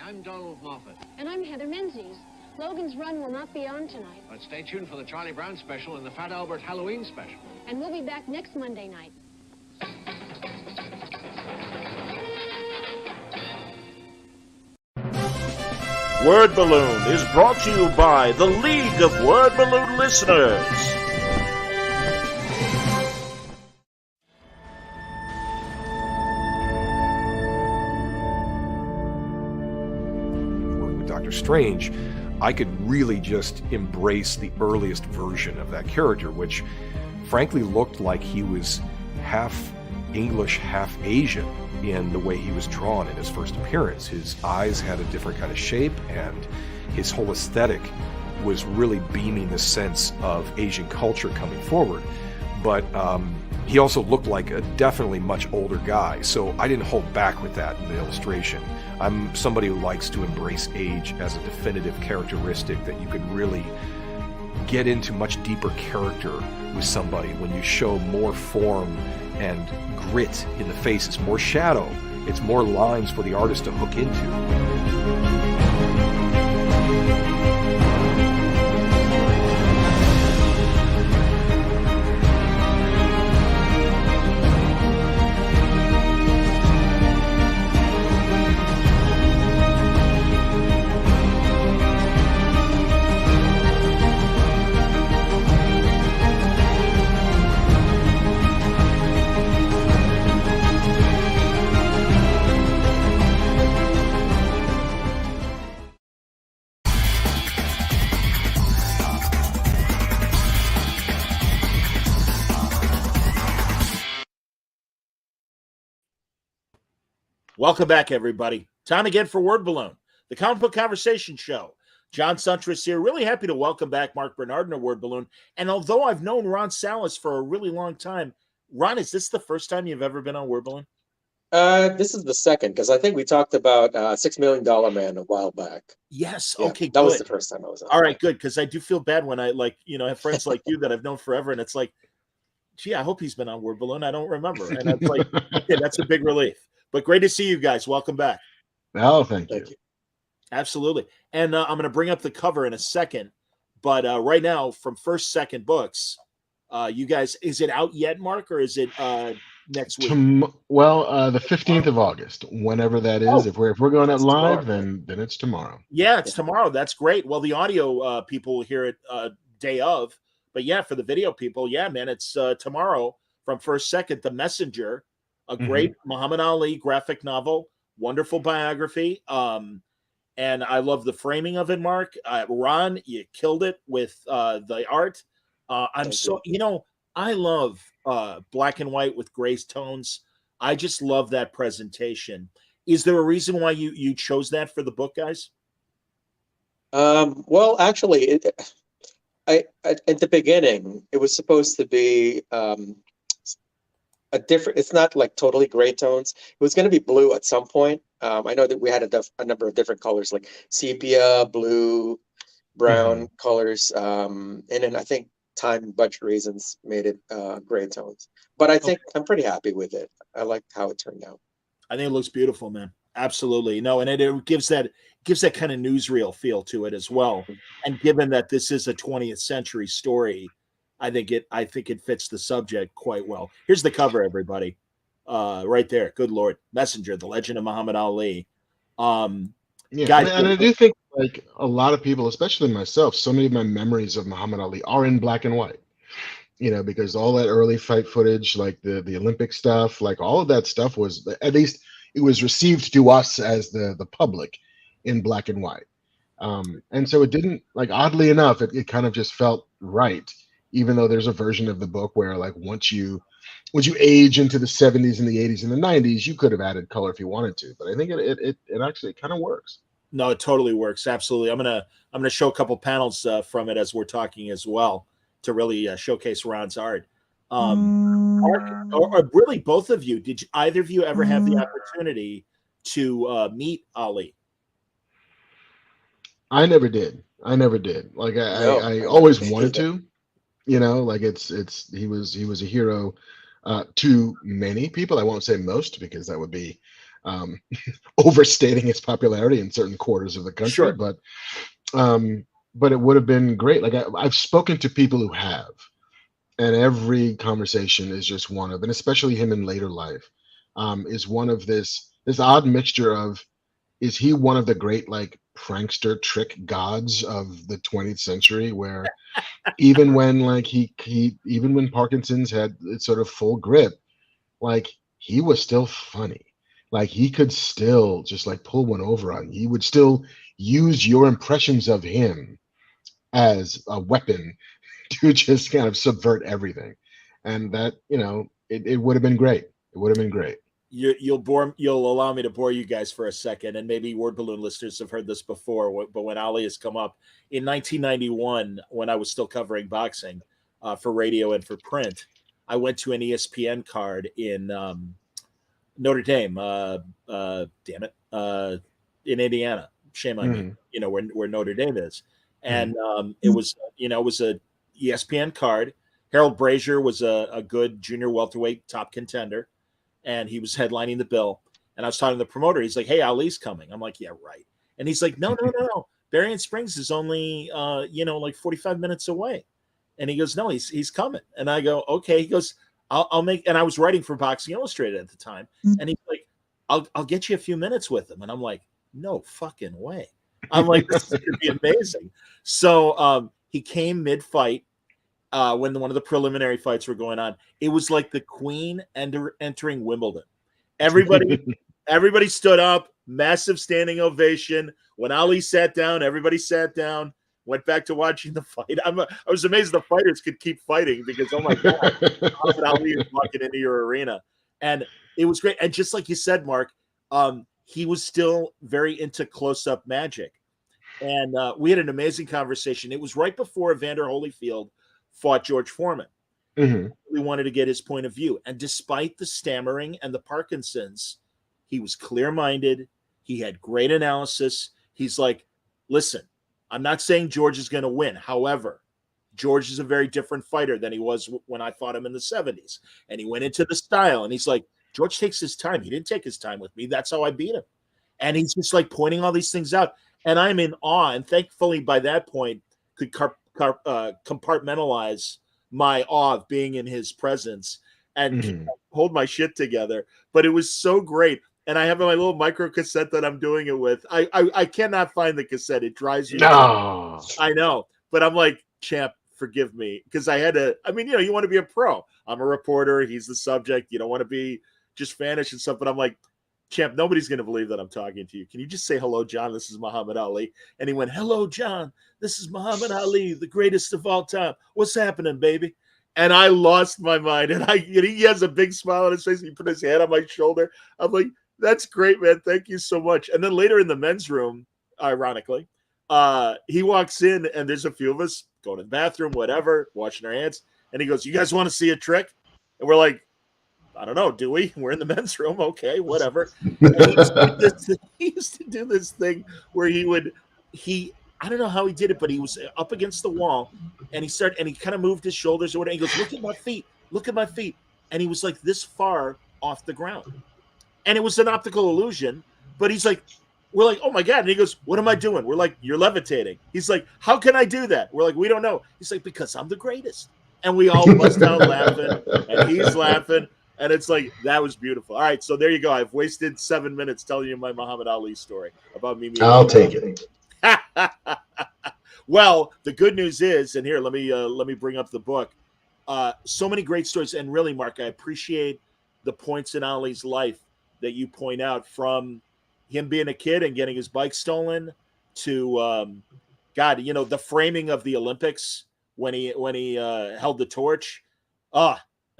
I'm Donald Moffat. And I'm Heather Menzies. Logan's Run will not be on tonight. But stay tuned for the Charlie Brown special and the Fat Albert Halloween special. And we'll be back next Monday night. Word Balloon is brought to you by the League of Word Balloon Listeners. Working with Dr. Strange, I could really just embrace the earliest version of that character, which frankly looked like he was half English, half Asian in the way he was drawn in his first appearance. His eyes had a different kind of shape, and his whole aesthetic was really beaming the sense of Asian culture coming forward. But he also looked like a definitely much older guy, so I didn't hold back with that in the illustration. I'm somebody who likes to embrace age as a definitive characteristic that you could really get into much deeper character with somebody when you show more form and grit in the face. It's more shadow. It's more lines for the artist to hook into. Welcome back, everybody. Time again for Word Balloon, the comic book conversation show. John Suntress here. Really happy to welcome back Marc Bernardin to Word Balloon. And although I've known Ron Salas for a really long time, Ron, is this the first time you've ever been on Word Balloon? This is the second, because I think we talked about $6 Million Man a while back. Yes. Yeah, okay, that good. was the first time I was on. All right, good, because I do feel bad when I have friends like you that I've known forever, and it's like, gee, I hope he's been on Word Balloon. I don't remember. And it's like, okay, that's a big relief. But great to see you guys. Welcome back. Oh, thank you. Absolutely. And I'm going to bring up the cover in a second. But right now, from First Second Books, you guys, is it out yet, Mark, or is it next week? The 15th of August, whenever that is. If we're going out live, then it's tomorrow. Yeah, it's tomorrow. That's great. Well, the audio people will hear it day of. But yeah, for the video people, yeah, man, it's tomorrow from First Second, The Messenger. A great Muhammad Ali graphic novel, wonderful biography. And I love the framing of it, Mark. Ron, you killed it with the art. I love black and white with gray tones. I just love that presentation. Is there a reason why you chose that for the book, guys? Well, actually, at the beginning, it was supposed to be it's not like totally gray tones. It was going to be blue at some point. I know that we had a number of different colors, like sepia, blue, brown colors. And then I think time and budget reasons made it gray tones. But I think I'm pretty happy with it. I like how it turned out. I think it looks beautiful, man. Absolutely. No, and it gives that kind of newsreel feel to it as well. And given that this is a 20th century story, I think it fits the subject quite well. Here's the cover, everybody. Right there. Good Lord. Messenger, The Legend of Muhammad Ali. Guys, and I do think like a lot of people, especially myself, so many of my memories of Muhammad Ali are in black and white. Because all that early fight footage, like the Olympic stuff, like all of that stuff was, at least it was received to us as the public in black and white. And so it didn't, like, oddly enough, it kind of just felt right. Even though there's a version of the book where, like, once you age into the 70s and the 80s and the 90s, you could have added color if you wanted to. But I think it actually kind of works. No, it totally works. Absolutely. I'm gonna show a couple panels from it as we're talking as well to really showcase Ron's art. Mark, or really both of you, did either of you ever have the opportunity to meet Ali? I never did. Like I always wanted to. Like he was a hero to many people. I won't say most because that would be overstating its popularity in certain quarters of the country. Sure. But it would have been great. Like I've spoken to people who have, and every conversation is just one of, and especially him in later life, is one of this odd mixture of, is he one of the great like prankster trick gods of the 20th century, where even when like he even when Parkinson's had its sort of full grip, like he was still funny. Like he could still just like pull one over on you. He would still use your impressions of him as a weapon to just kind of subvert everything. And that, it would have been great. It would have been great. You'll allow me to bore you guys for a second, and maybe Word Balloon listeners have heard this before, but when Ali has come up in 1991, when I was still covering boxing for radio and for print, I went to an ESPN card in Notre Dame, in Indiana. Shame on me, where Notre Dame is. And it was a ESPN card. Harold Brazier was a good junior welterweight top contender, and he was headlining the bill. And I was talking to the promoter. He's like, "Hey, Ali's coming." I'm like, "Yeah, right." And he's like, "No. Berrien Springs is only, like 45 minutes away." And he goes, "No, he's coming." And I go, "Okay." He goes, I'll make, and I was writing for Boxing Illustrated at the time. And he's like, I'll get you a few minutes with him. And I'm like, no fucking way. I'm like, this is going to be amazing. So he came mid-fight when one of the preliminary fights were going on. It was like the Queen entering Wimbledon. Everybody stood up, massive standing ovation. When Ali sat down, everybody sat down, went back to watching the fight. I was amazed the fighters could keep fighting because, oh my God, Ali is walking into your arena. And it was great. And just like you said, Mark, he was still very into close-up magic. And we had an amazing conversation. It was right before Evander Holyfield fought George Foreman. Mm-hmm. We wanted to get his point of view. And despite the stammering and the Parkinson's, he was clear-minded. He had great analysis. He's like, listen, I'm not saying George is going to win. However, George is a very different fighter than he was when I fought him in the 70s. And he went into the style, and he's like, George takes his time. He didn't take his time with me. That's how I beat him. And he's just like pointing all these things out. And I'm in awe. And thankfully, by that point, could compartmentalize my awe of being in his presence and hold my shit together. But it was so great. And I have my little micro cassette that I'm doing it with. I cannot find the cassette. It drives me. No. I know. But I'm like, champ, forgive me. Because I had to, you want to be a pro. I'm a reporter. He's the subject. You don't want to be just fanish and stuff. But I'm like, champ, nobody's going to believe that I'm talking to you. Can you just say, hello, John? This is Muhammad Ali. And he went, hello, John. This is Muhammad Ali, the greatest of all time. What's happening, baby? And I lost my mind. And he has a big smile on his face. He put his hand on my shoulder. I'm like, that's great, man. Thank you so much. And then later in the men's room, ironically, he walks in and there's a few of us going to the bathroom, whatever, washing our hands. And he goes, you guys want to see a trick? And we're like, I don't know. Do we? We're in the men's room. Okay, whatever. He used to do this thing where I don't know how he did it, but he was up against the wall and he kind of moved his shoulders or whatever. He goes, look at my feet. Look at my feet. And he was like this far off the ground. And it was an optical illusion, but he's like, we're like, oh my God. And he goes, what am I doing? We're like, you're levitating. He's like, how can I do that? We're like, we don't know. He's like, because I'm the greatest. And we all bust out laughing and he's laughing. And it's like, that was beautiful. All right. So there you go. I've wasted 7 minutes telling you my Muhammad Ali story about me. I'll take it. Well, the good news is, and here, let me bring up the book. So many great stories. And really, Mark, I appreciate the points in Ali's life that you point out, from him being a kid and getting his bike stolen to, the framing of the Olympics when he held the torch.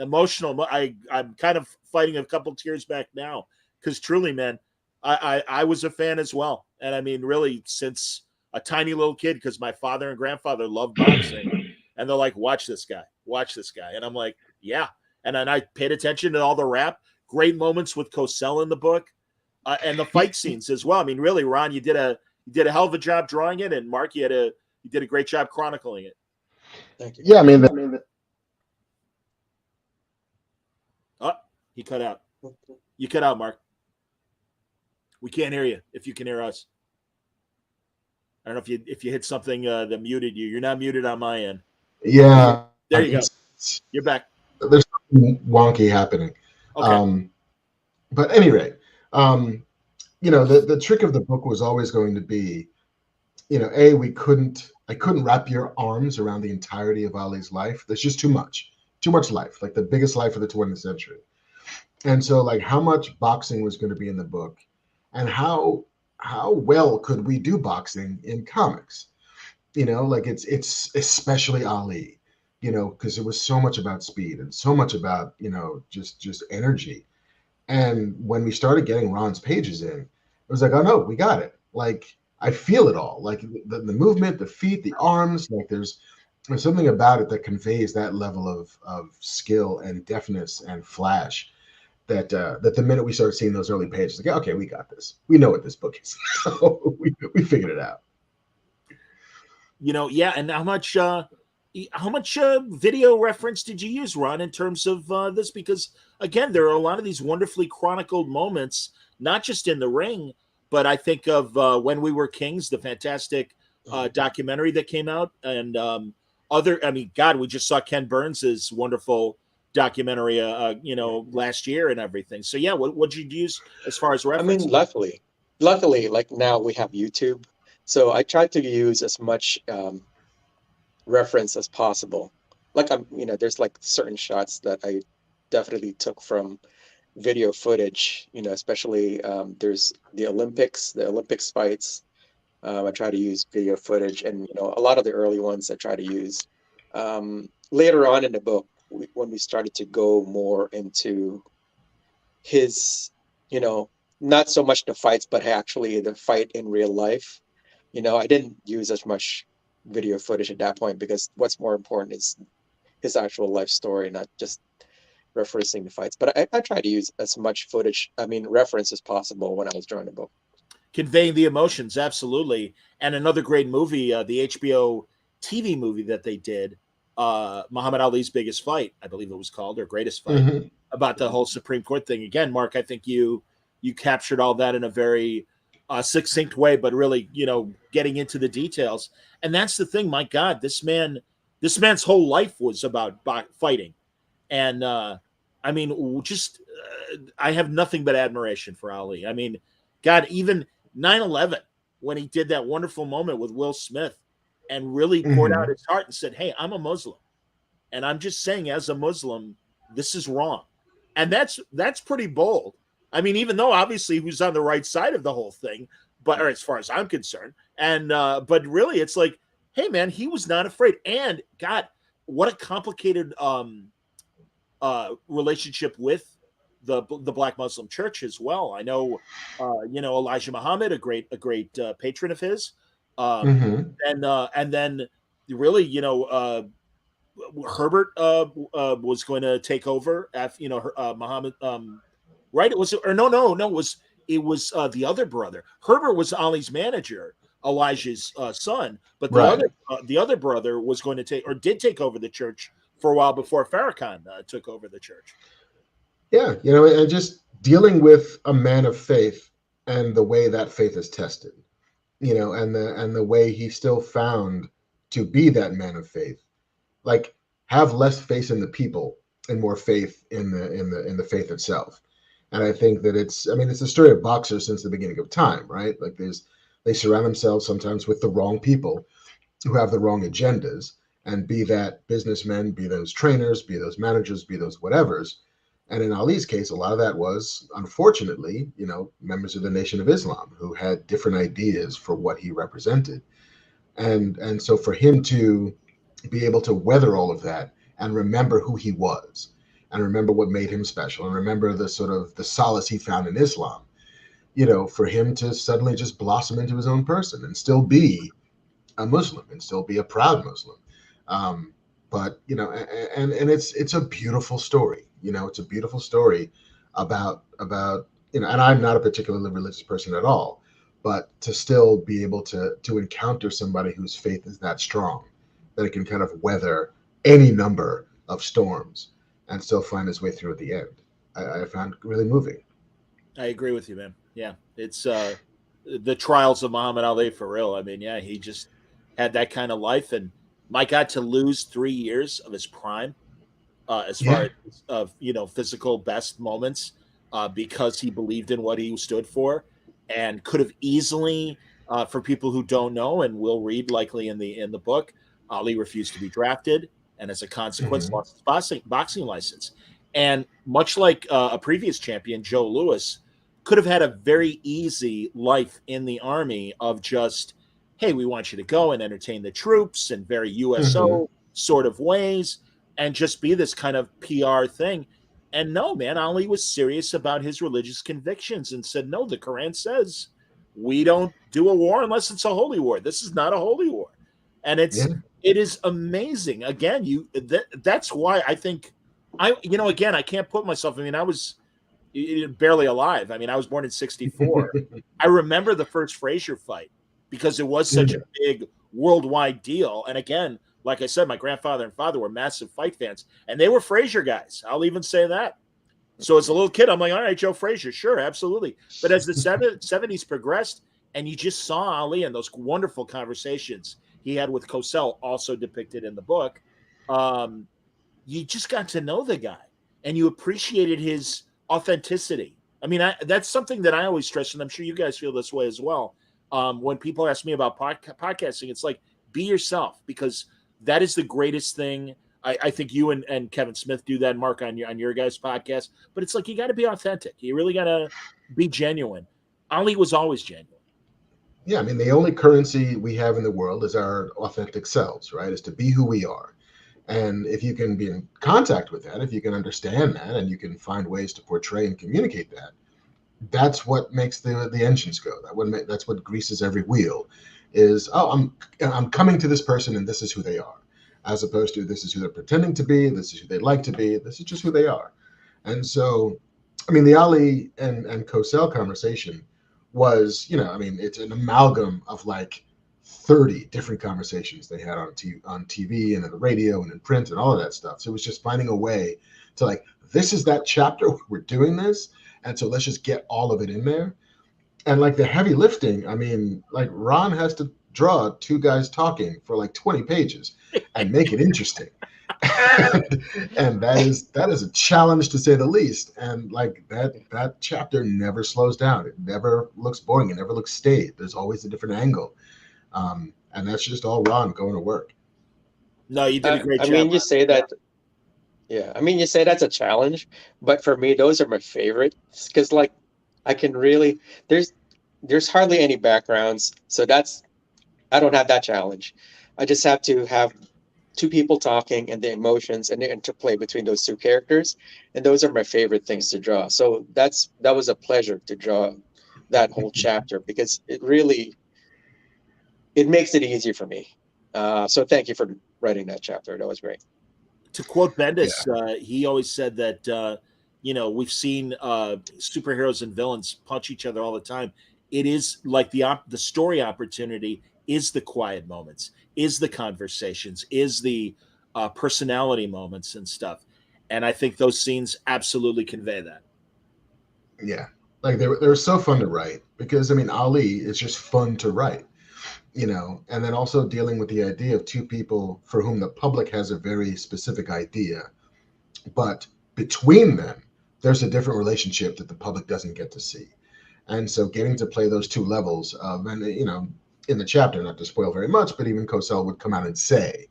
Emotional. I'm kind of fighting a couple tears back now because truly, man, I was a fan as well. And I mean, really, since a tiny little kid, because my father and grandfather loved boxing, and they're like, watch this guy. And I'm like, yeah. And then I paid attention to all the rap. Great moments with Cosell in the book, and the fight scenes as well. I mean, really, Ron, you did a hell of a job drawing it, and Mark, you did a great job chronicling it. Thank you. Yeah, I mean, he cut out. You cut out, Mark. We can't hear you. If you can hear us, I don't know if you hit something that muted you. You're not muted on my end. Yeah. There you go. You're back. There's something wonky happening. Okay. But at any rate, the trick of the book was always going to be, I couldn't wrap your arms around the entirety of Ali's life. There's just too much life, like the biggest life of the 20th century. And so, like, how much boxing was going to be in the book, and how well could we do boxing in comics? Like it's especially Ali, because it was so much about speed and so much about just energy. And when we started getting Ron's pages in, it was like, oh no, we got it. Like, I feel it all, like the movement, the feet, the arms. Like there's something about it that conveys that level of skill and deftness and flash that the minute we started seeing those early pages, like, okay, we got this. We know what this book is. we figured it out. Yeah. And how much video reference did you use, Ron, in terms of this? Because again, there are a lot of these wonderfully chronicled moments, not just in the ring, but I think of When We Were Kings, the fantastic documentary that came out, and we just saw Ken Burns's wonderful documentary, last year and everything. So yeah, what'd you use as far as reference? I mean, luckily, like now we have YouTube, so I try to use as much reference as possible. Like there's like certain shots that I definitely took from video footage, especially there's the Olympics fights. I try to use video footage, and a lot of the early ones I try to use. Later on in the book, when we started to go more into his, not so much the fights, but actually the fight in real life, I didn't use as much video footage at that point, because what's more important is his actual life story, not just referencing the fights. But I try to use as much reference as possible when I was drawing the book. Conveying the emotions, absolutely. And another great movie, the HBO TV movie that they did, Muhammad Ali's Biggest Fight, I believe it was called, or Greatest Fight, about the whole Supreme Court thing. Again, Mark, I think you captured all that in a very succinct way, but really, getting into the details. And that's the thing. My God, this man's whole life was about fighting. And I have nothing but admiration for Ali. I mean, God, even 9/11, when he did that wonderful moment with Will Smith and really poured out his heart and said, hey, I'm a Muslim. And I'm just saying, as a Muslim, this is wrong. And that's pretty bold. I mean, even though obviously he was on the right side of the whole thing, or as far as I'm concerned. And but really, it's like, hey, man, he was not afraid. And God, what a complicated relationship with the Black Muslim Church as well. I know, Elijah Muhammad, a great patron of his, and then really, Herbert was going to take over after Muhammad. Right? It was it was the other brother. Herbert was Ali's manager, Elijah's son, but the other brother was going to did take over the church for a while before Farrakhan took over the church. Yeah, and just dealing with a man of faith and the way that faith is tested, and the way he still found to be that man of faith, like have less faith in the people and more faith in the faith itself. And I think that it's the story of boxers since the beginning of time, right? Like they surround themselves sometimes with the wrong people who have the wrong agendas, and be that businessmen, be those trainers, be those managers, be those whatevers. And in Ali's case, a lot of that was, unfortunately, members of the Nation of Islam who had different ideas for what he represented. And so for him to be able to weather all of that and remember who he was, and remember what made him special, and remember the sort of the solace he found in Islam, for him to suddenly just blossom into his own person and still be a Muslim and still be a proud Muslim. But and it's a beautiful story. It's a beautiful story about and I'm not a particularly religious person at all, but to still be able to encounter somebody whose faith is that strong that it can kind of weather any number of storms and still find his way through at the end, I found really moving. I agree with you, man. Yeah, it's the trials of Muhammad Ali for real. I mean, yeah, he just had that kind of life, and my God, to lose 3 years of his prime, as far Yeah. as of physical best moments, because he believed in what he stood for, and could have easily, for people who don't know and will read likely in the book, Ali refused to be drafted, and as a consequence, Mhm. lost his boxing license. And much like a previous champion, Joe Louis, could have had a very easy life in the army of just, hey, we want you to go and entertain the troops in very Mhm. USO sort of ways, and just be this kind of PR thing. And no, man, Ali was serious about his religious convictions and said, no, the Quran says we don't do a war unless it's a holy war. This is not a holy war. And Yeah. it is amazing. Again, that's why I think again, I can't put myself, I mean, I was barely alive. I mean, I was born in 64. I remember the first Frazier fight because it was such a Yeah. big worldwide deal. And again, like I said, my grandfather and father were massive fight fans, and they were Frazier guys. I'll even say that. So as a little kid, I'm like, all right, Joe Frazier, sure, absolutely. But as the 70s progressed, and you just saw Ali and those wonderful conversations he had with Cosell, also depicted in the book, um, you just got to know the guy, and you appreciated his authenticity. I mean, that's something that I always stress, and I'm sure you guys feel this way as well. When people ask me about podcasting, it's like, be yourself, because that is the greatest thing. I think you and Kevin Smith do that, Mark, on your guys' podcast. But it's like, you got to be authentic. You really got to be genuine. Ali was always genuine. Yeah, I mean, the only currency we have in the world is our authentic selves, right? Is to be who we are. And if you can be in contact with that, if you can understand that, and you can find ways to portray and communicate that, that's what makes the engines go. That's what greases every wheel. Is, oh, I'm coming to this person, and this is who they are, as opposed to this is who they're pretending to be, this is who they like to be, this is just who they are. And so, I mean, the Ali and Cosell conversation was, I mean, it's an amalgam of like 30 different conversations they had on TV and on the radio and in print and all of that stuff. So it was just finding a way to like, this is that chapter, we're doing this. And so let's just get all of it in there. And like the heavy lifting, I mean, like Ron has to draw two guys talking for like 20 pages and make it interesting. And that is a challenge to say the least. And like that chapter never slows down. It never looks boring. It never looks staid. There's always a different angle. And that's just all Ron going to work. No, you did a great I job. mean, you say that, yeah. I mean, you say that's a challenge, but for me, those are my favorites because, like, I can really there's hardly any backgrounds, so I don't have that challenge. I just have to have two people talking and the emotions and the interplay between those two characters, and those are my favorite things to draw. So that was a pleasure to draw that whole chapter because it makes it easier for me. So thank you for writing that chapter. That was great. To quote Yeah. Bendis, he always said that we've seen superheroes and villains punch each other all the time. It is like the story opportunity is the quiet moments, is the conversations, is the personality moments and stuff. And I think those scenes absolutely convey that. Yeah. Like they were so fun to write because I mean Ali is just fun to write, and then also dealing with the idea of two people for whom the public has a very specific idea, but between them there's a different relationship that the public doesn't get to see. And so getting to play those two levels of, and in the chapter, not to spoil very much, but even Cosell would come out and say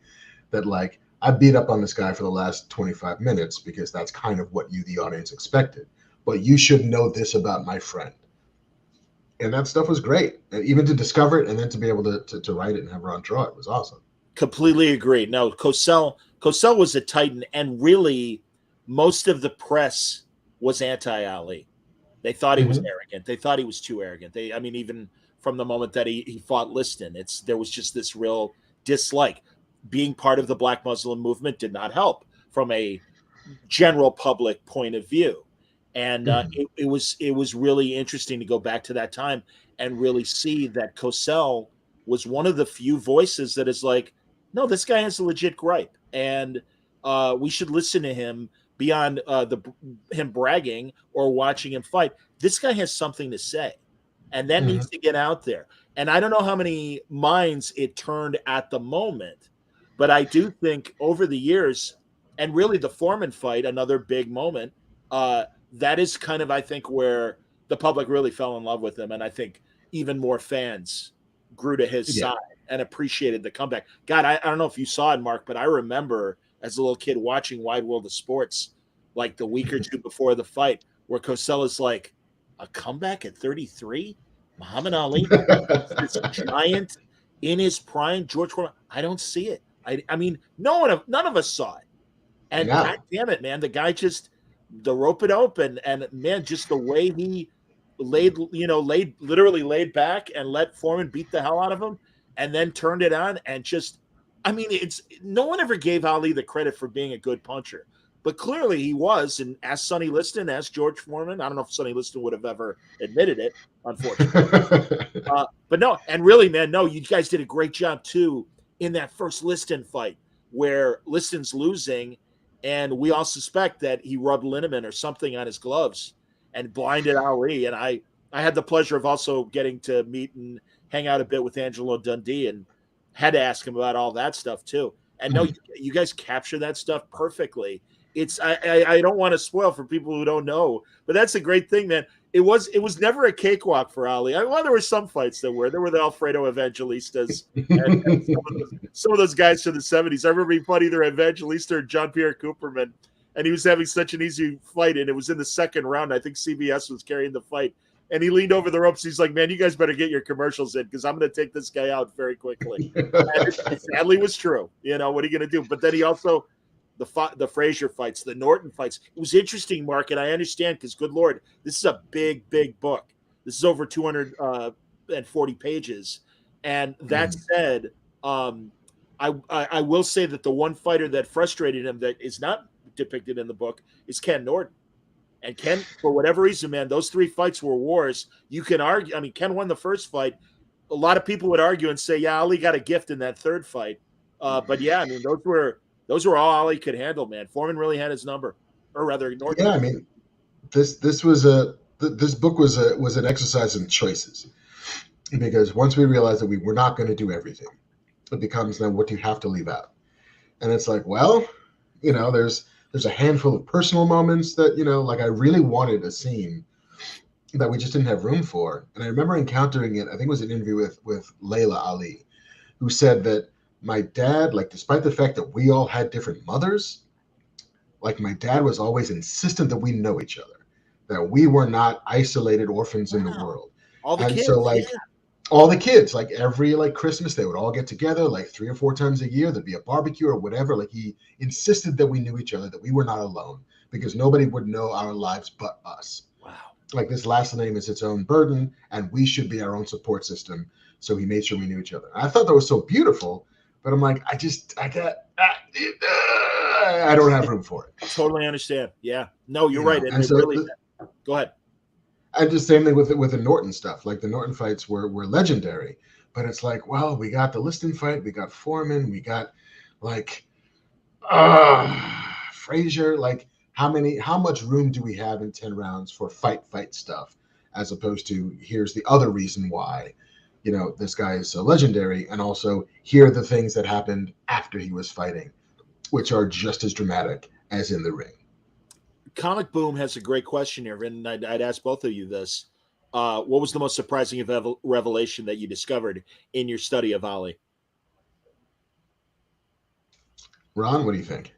that like, I beat up on this guy for the last 25 minutes because that's kind of what you, the audience, expected. But you should know this about my friend. And that stuff was great. And even to discover it and then to be able to write it and have Ron draw it was awesome. Completely agree. No, Cosell was a titan, and really most of the press was anti-Ali. They thought he was arrogant. They thought he was too arrogant. I mean, even from the moment that he fought Liston, there was just this real dislike. Being part of the Black Muslim movement did not help from a general public point of view. And it was really interesting to go back to that time and really see that Cosell was one of the few voices that is like, no, this guy has a legit gripe, and we should listen to him beyond him bragging or watching him fight. This guy has something to say, and that needs to get out there. And I don't know how many minds it turned at the moment, but I do think over the years, and really the Foreman fight, another big moment, that is kind of, I think, where the public really fell in love with him. And I think even more fans grew to his side and appreciated the comeback. God, I don't know if you saw it, Mark, but I remember as a little kid watching Wide World of Sports like the week or two before the fight, where Cosell is like, a comeback at 33? Muhammad Ali, this giant in his prime, George Foreman. I don't see it. I mean, none of us saw it. And God damn it, man, the guy just the rope it open, and man, just the way he literally laid back and let Foreman beat the hell out of him, and then turned it on and just, I mean, it's no one ever gave Ali the credit for being a good puncher. But clearly he was, and ask Sonny Liston, ask George Foreman. I don't know if Sonny Liston would have ever admitted it, unfortunately. But no, and really, man, no, you guys did a great job too in that first Liston fight where Liston's losing, and we all suspect that he rubbed liniment or something on his gloves and blinded Ali. And I had the pleasure of also getting to meet and hang out a bit with Angelo Dundee, and had to ask him about all that stuff too. And no, you guys capture that stuff perfectly. It's I don't want to spoil for people who don't know, but that's a great thing, man. It was never a cakewalk for Ali. Well, there were some fights that were. There were the Alfredo Evangelistas and some of those guys from the 70s. I remember he fought either Evangelista or John Pierre Cooperman, and he was having such an easy fight, and it was in the second round. I think CBS was carrying the fight, and he leaned over the ropes. He's like, "Man, you guys better get your commercials in because I'm going to take this guy out very quickly." And it sadly was true. You know, what are you going to do? But then he also the Frazier fights, the Norton fights. It was interesting, Mark, and I understand because, good Lord, this is a big, big book. This is over 240 pages. And that said, I will say that the one fighter that frustrated him that is not depicted in the book is Ken Norton. And Ken, for whatever reason, man, those three fights were wars. You can argue. I mean, Ken won the first fight. A lot of people would argue and say, yeah, Ali got a gift in that third fight. But yeah, I mean, those were all Ali could handle, man. Foreman really had his number, or rather, Norton. Yeah, I mean, this book was an exercise in choices, because once we realized that we were not going to do everything, it becomes then what do you have to leave out, and it's like, well, you know, there's a handful of personal moments that, you know, like I really wanted a scene that we just didn't have room for, and I remember encountering it. I think it was an interview with Layla Ali, who said that my dad, like, despite the fact that we all had different mothers, like, my dad was always insistent that we know each other, that we were not isolated orphans in the world. All the and kids, so, like, all the kids, like, every, like, Christmas, they would all get together, like, 3 or 4 times a year. There'd be a barbecue or whatever. Like, he insisted that we knew each other, that we were not alone, because nobody would know our lives but us. Wow. Like, this last name is its own burden, and we should be our own support system. So he made sure we knew each other. And I thought that was so beautiful. But I'm like, I don't have room for it. I totally understand. Yeah. No, you're right. And so really, go ahead. And just same thing with the Norton stuff. Like, the Norton fights were legendary. But it's like, well, we got the Liston fight. We got Foreman. We got, like, Frazier. Like, how much room do we have in 10 rounds for fight stuff, as opposed to here's the other reason why, you know, this guy is so legendary, and also here are the things that happened after he was fighting, which are just as dramatic as in the ring. Comic Boom has a great question here, and I'd ask both of you this. What was the most surprising revelation that you discovered in your study of Ali? Ron, what do you think?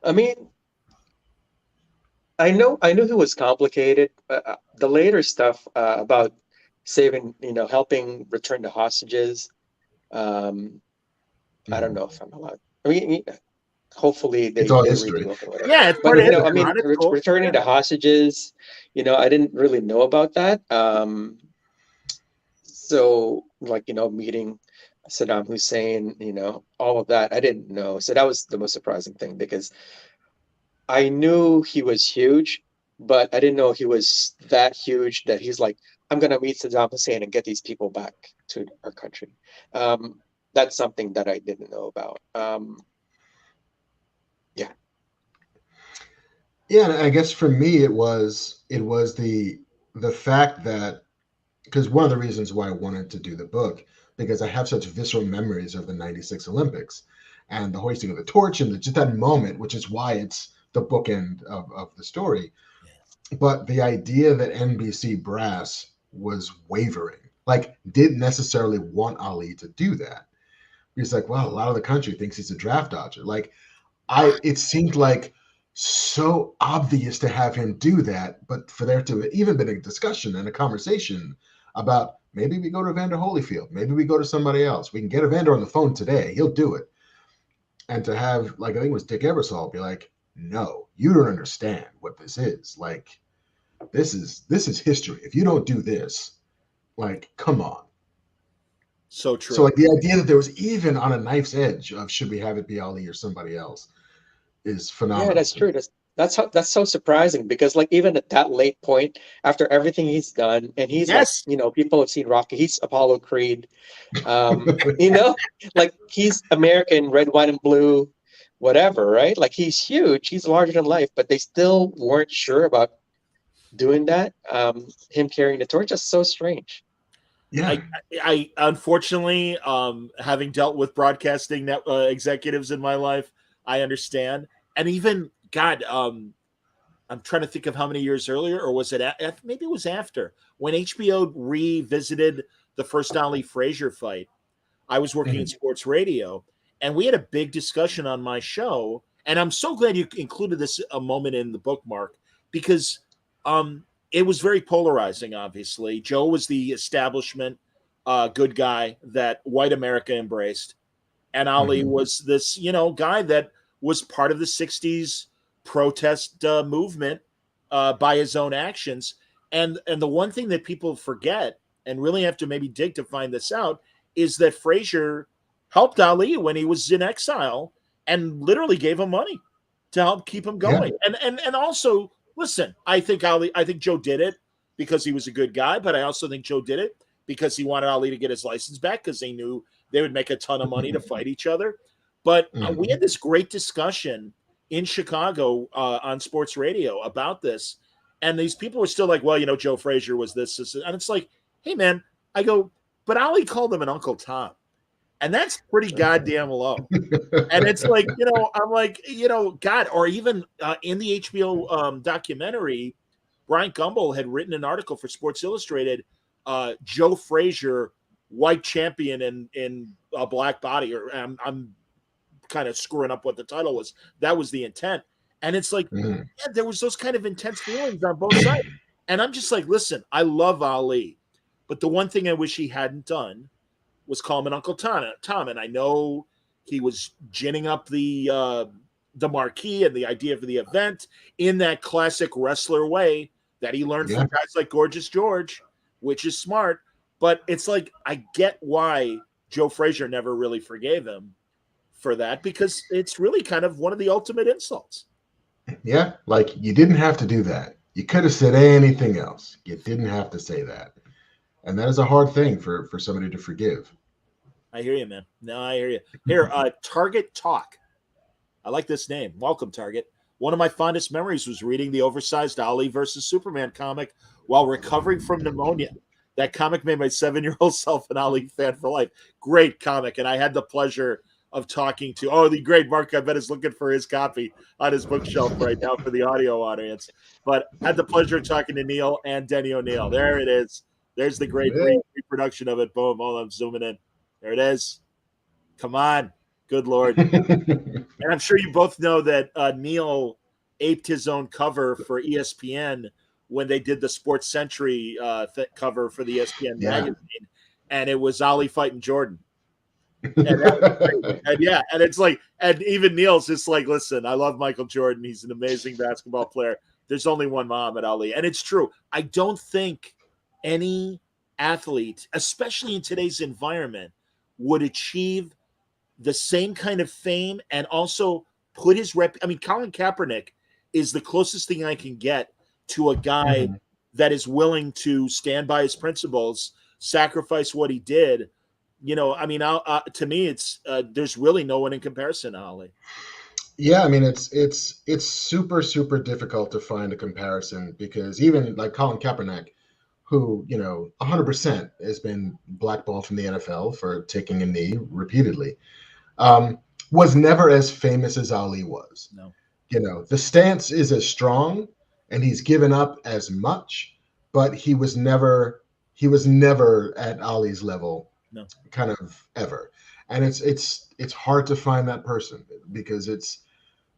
I mean, I knew he was complicated. The later stuff about saving, you know, helping return the hostages. I don't know if I'm allowed. I mean, hopefully they read the book or whatever. Yeah, it's but you know, I mean, returning the hostages. You know, I didn't really know about that. So, like, you know, meeting Saddam Hussein, you know, all of that, I didn't know. So that was the most surprising thing, because I knew he was huge, but I didn't know he was that huge that he's like, I'm going to meet Saddam Hussein and get these people back to our country. That's something that I didn't know about. Yeah. Yeah, and I guess for me it was the fact that, because one of the reasons why I wanted to do the book, because I have such visceral memories of the '96 Olympics and the hoisting of the torch and just that moment, which is why it's the bookend of the story. But the idea that NBC brass was wavering, like didn't necessarily want Ali to do that. He's like, well, a lot of the country thinks he's a draft dodger. Like it seemed like so obvious to have him do that, but for there to even been a discussion and a conversation about maybe we go to Evander Holyfield, maybe we go to somebody else. We can get Evander on the phone today. He'll do it. And to have, like, I think it was Dick Ebersol be like, no, you don't understand what this is. Like, this is history. If you don't do this, like, come on. So true. So like the idea that there was even on a knife's edge of should we have it be Ali or somebody else is phenomenal. Yeah, that's true. That's so surprising because like even at that late point, after everything he's done, and he's like, Yes. people have seen Rocky, he's Apollo Creed, you know, like he's American, red, white, and blue, whatever, right? Like he's huge, he's larger than life, but they still weren't sure about doing that. Him carrying the torch, just so strange. Yeah. I unfortunately, having dealt with broadcasting executives in my life, I understand. And even God, I'm trying to think of how many years earlier, or was it maybe it was after when HBO revisited the first Ali Frazier fight. I was working in sports radio, and we had a big discussion on my show. And I'm so glad you included this a moment in the bookmark because it was very polarizing. Obviously, Joe was the establishment good guy that white America embraced, and Ali was this guy that was part of the '60s protest movement by his own actions. And the one thing that people forget and really have to maybe dig to find this out is that Frazier helped Ali when he was in exile and literally gave him money to help keep him going. Yeah. And also, listen, I think Joe did it because he was a good guy, but I also think Joe did it because he wanted Ali to get his license back because they knew they would make a ton of money to fight each other. But we had this great discussion in Chicago on sports radio about this. And these people were still like, well, Joe Frazier was this. And it's like, hey, man, I go, but Ali called him an Uncle Tom. And that's pretty goddamn low. And it's like, I'm like, God, or even in the HBO documentary, Brian Gumbel had written an article for Sports Illustrated, Joe Frazier, white champion in a black body, or I'm kind of screwing up what the title was. That was the intent. And it's like, yeah, there was those kind of intense feelings on both sides. And I'm just like, listen, I love Ali, but the one thing I wish he hadn't done was call him an Uncle Tom. And I know he was ginning up the marquee and the idea for the event in that classic wrestler way that he learned from guys like Gorgeous George, which is smart. But it's like, I get why Joe Frazier never really forgave him for that, because it's really kind of one of the ultimate insults. Yeah, like you didn't have to do that. You could have said anything else. You didn't have to say that. And that is a hard thing for somebody to forgive. I hear you, man. No, I hear you. Here, Target Talk. I like this name. Welcome, Target. One of my fondest memories was reading the oversized Ali versus Superman comic while recovering from pneumonia. That comic made my 7-year-old self an Ali fan for life. Great comic. And I had the pleasure of talking to, the great Mark, I bet is looking for his copy on his bookshelf right now for the audio audience. But I had the pleasure of talking to Neil and Denny O'Neil. There it is. There's the great reproduction of it. Boom. Oh, I'm zooming in. There it is. Come on. Good Lord. And I'm sure you both know that Neil aped his own cover for ESPN when they did the Sports Century cover for the ESPN magazine. And it was Ali fighting Jordan. And it's like, and even Neil's just like, listen, I love Michael Jordan. He's an amazing basketball player. There's only one Muhammad Ali. And it's true. I don't think any athlete, especially in today's environment, would achieve the same kind of fame and also put his rep. I mean, Colin Kaepernick is the closest thing I can get to a guy that is willing to stand by his principles, sacrifice what he did. I mean, to me, it's there's really no one in comparison to Ali. Yeah, I mean it's super super difficult to find a comparison because even like Colin Kaepernick, who 100% has been blackballed from the NFL for taking a knee repeatedly, um, was never as famous as Ali was. No. The stance is as strong, and he's given up as much, but he was never at Ali's level, No. kind of ever. And it's hard to find that person because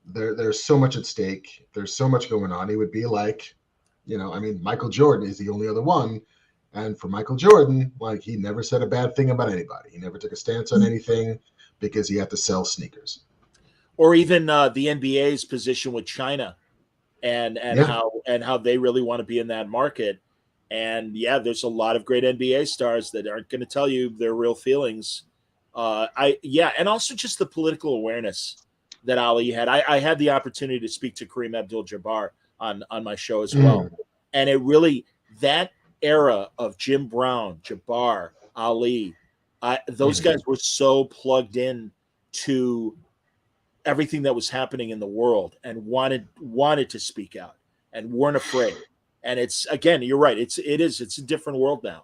there's so much at stake. There's so much going on. He would be like, I mean, Michael Jordan is the only other one. And for Michael Jordan, like he never said a bad thing about anybody. He never took a stance on anything because he had to sell sneakers. Or even the NBA's position with China and Yeah. how they really want to be in that market. And yeah, there's a lot of great NBA stars that aren't going to tell you their real feelings. And also just the political awareness that Ali had. I had the opportunity to speak to Kareem Abdul-Jabbar on my show as well, and it really, that era of Jim Brown, Jabbar, Ali, those guys were so plugged in to everything that was happening in the world and wanted to speak out and weren't afraid. And it's, again, you're right. It's a different world now.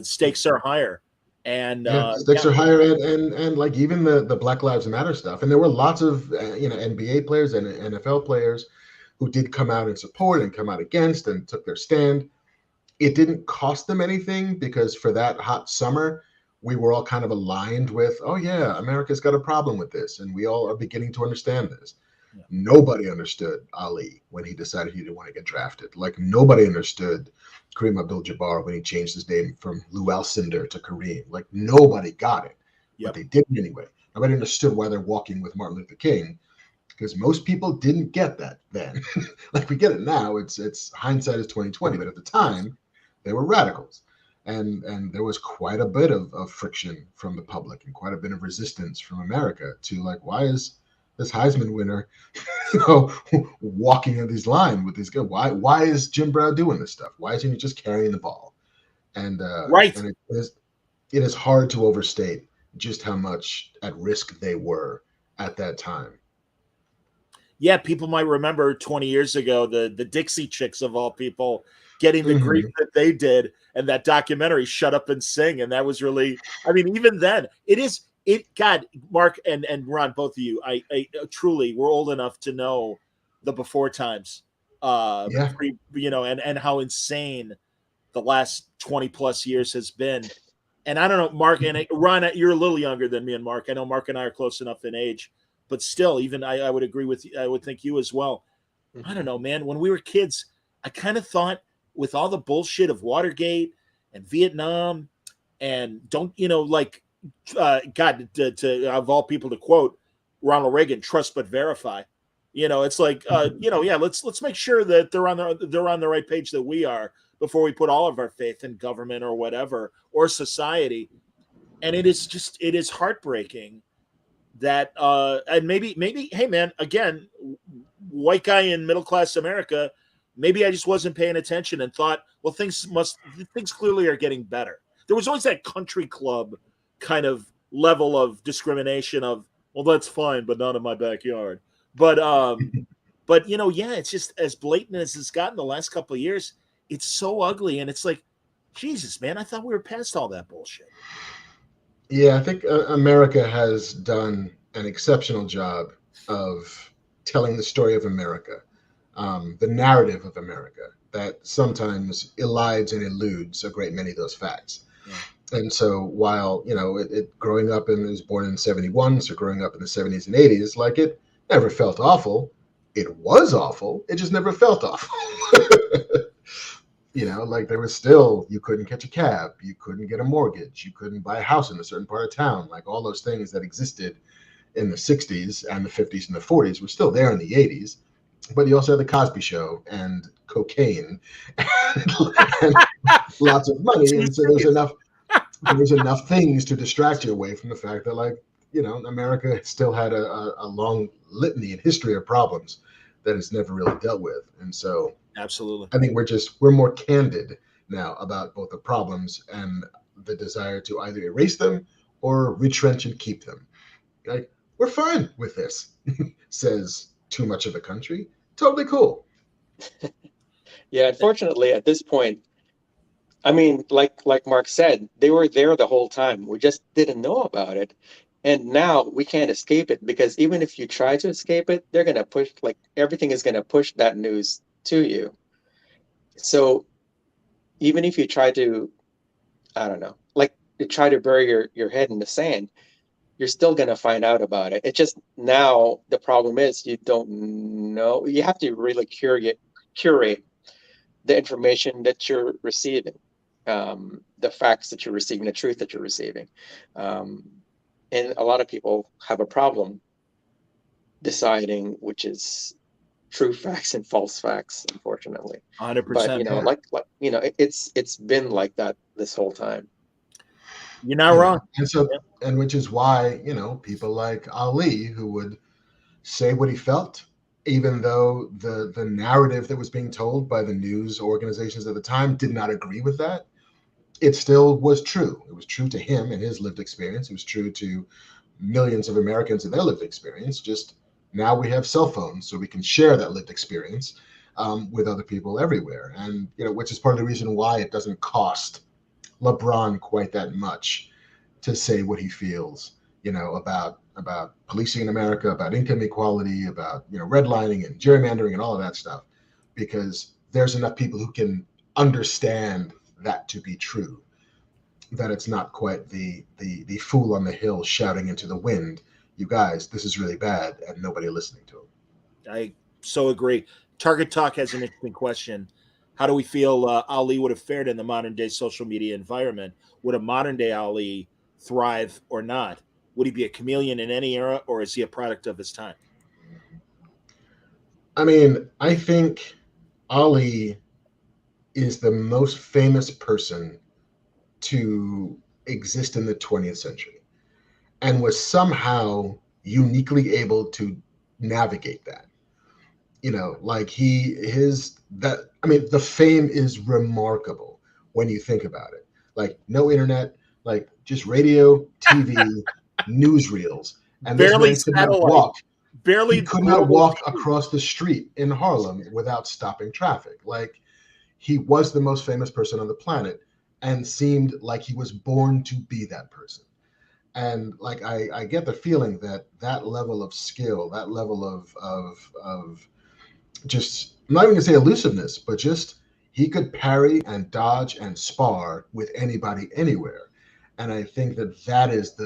Stakes are higher. And stakes are higher, and like even the Black Lives Matter stuff, and there were lots of NBA players and NFL players who did come out and support and come out against and took their stand. It didn't cost them anything because for that hot summer, we were all kind of aligned with, oh yeah, America's got a problem with this, and we all are beginning to understand this. Yeah. Nobody understood Ali when he decided he didn't want to get drafted. Like nobody understood Kareem Abdul-Jabbar when he changed his name from Lou Alcindor to Kareem. Like nobody got it, but they did anyway. Nobody understood why they're walking with Martin Luther King because most people didn't get that then. Like we get it now. It's hindsight is 2020, but at the time they were radicals. And there was quite a bit of friction from the public and quite a bit of resistance from America to like, why is this Heisman winner, walking in these line with these guys? Why is Jim Brown doing this stuff? Why isn't he just carrying the ball? And right. And it is hard to overstate just how much at risk they were at that time. Yeah, people might remember 20 years ago the Dixie Chicks of all people getting the grief that they did, and that documentary Shut Up and Sing. And that was really, I mean, even then, God, Mark and Ron, both of you, I truly, we're old enough to know the before times, and how insane the last 20 plus years has been. And I don't know, Mark and Ron, you're a little younger than me and Mark. I know Mark and I are close enough in age, but still, even I would agree with you. I would think you as well. I don't know, man. When we were kids, I kind of thought with all the bullshit of Watergate and Vietnam and God, to of all people to quote Ronald Reagan, trust but verify. It's like, let's make sure that they're on the right page that we are before we put all of our faith in government or whatever, or society. And it is heartbreaking that, and maybe, hey man, again, white guy in middle-class America, maybe I just wasn't paying attention and thought, well, things clearly are getting better. There was always that country club kind of level of discrimination of, well, that's fine, but not in my backyard. But it's just as blatant as it's gotten the last couple of years. It's so ugly, and it's like, Jesus, man, I thought we were past all that bullshit. Yeah, I think America has done an exceptional job of telling the story of America, the narrative of America that sometimes elides and eludes a great many of those facts. Yeah. And so while, growing up it was born in 71, so growing up in the 70s and 80s, like it never felt awful. It was awful. It just never felt awful. Like there was still, you couldn't catch a cab, you couldn't get a mortgage, you couldn't buy a house in a certain part of town. Like all those things that existed in the 60s and the 50s and the 40s were still there in the 80s. But you also had the Cosby Show and cocaine and lots of money. And so there's enough things to distract you away from the fact that, like, America still had a long litany and history of problems that it's never really dealt with. And so absolutely, I think we're more candid now about both the problems and the desire to either erase them or retrench and keep them. Like, we're fine with this. says too much of the country, totally cool. Yeah, unfortunately, at this point, I mean, like Mark said, they were there the whole time. We just didn't know about it. And now we can't escape it because even if you try to escape it, they're gonna push, like everything is gonna push that news to you. So even if you try to, I don't know, like you try to bury your head in the sand, you're still gonna find out about it. It's just now the problem is you don't know. You have to really curate the information that you're receiving, the facts that you're receiving, the truth that you're receiving. Um, and a lot of people have a problem deciding which is true facts and false facts, unfortunately. But 100%. you know, Yeah. like it's been like that this whole time. You're not wrong. And so, and which is why, people like Ali, who would say what he felt, even though the narrative that was being told by the news organizations at the time did not agree with that, it still was true. It was true to him and his lived experience. It was true to millions of Americans and their lived experience. Just now we have cell phones, so we can share that lived experience with other people everywhere. And which is part of the reason why it doesn't cost LeBron quite that much to say what he feels, about policing in America, about income equality, about redlining and gerrymandering and all of that stuff, because there's enough people who can understand that to be true, that it's not quite the fool on the hill shouting into the wind, "You guys, this is really bad," and nobody listening to him. I so agree. Target Talk has an interesting question. How do we feel Ali would have fared in the modern day social media environment? Would a modern day Ali thrive or not? Would he be a chameleon in any era, or is he a product of his time? I mean, I think Ali is the most famous person to exist in the 20th century and was somehow uniquely able to navigate that. Like the fame is remarkable when you think about it. Like no internet, like just radio, TV, newsreels. And this Barely man could not satellite. walk. Barely He could not global walk TV. across the street in Harlem without stopping traffic. Like he was the most famous person on the planet and seemed like he was born to be that person. And like I get the feeling that level of skill, that level of just, I'm not even gonna say elusiveness, but just he could parry and dodge and spar with anybody anywhere. And I think that is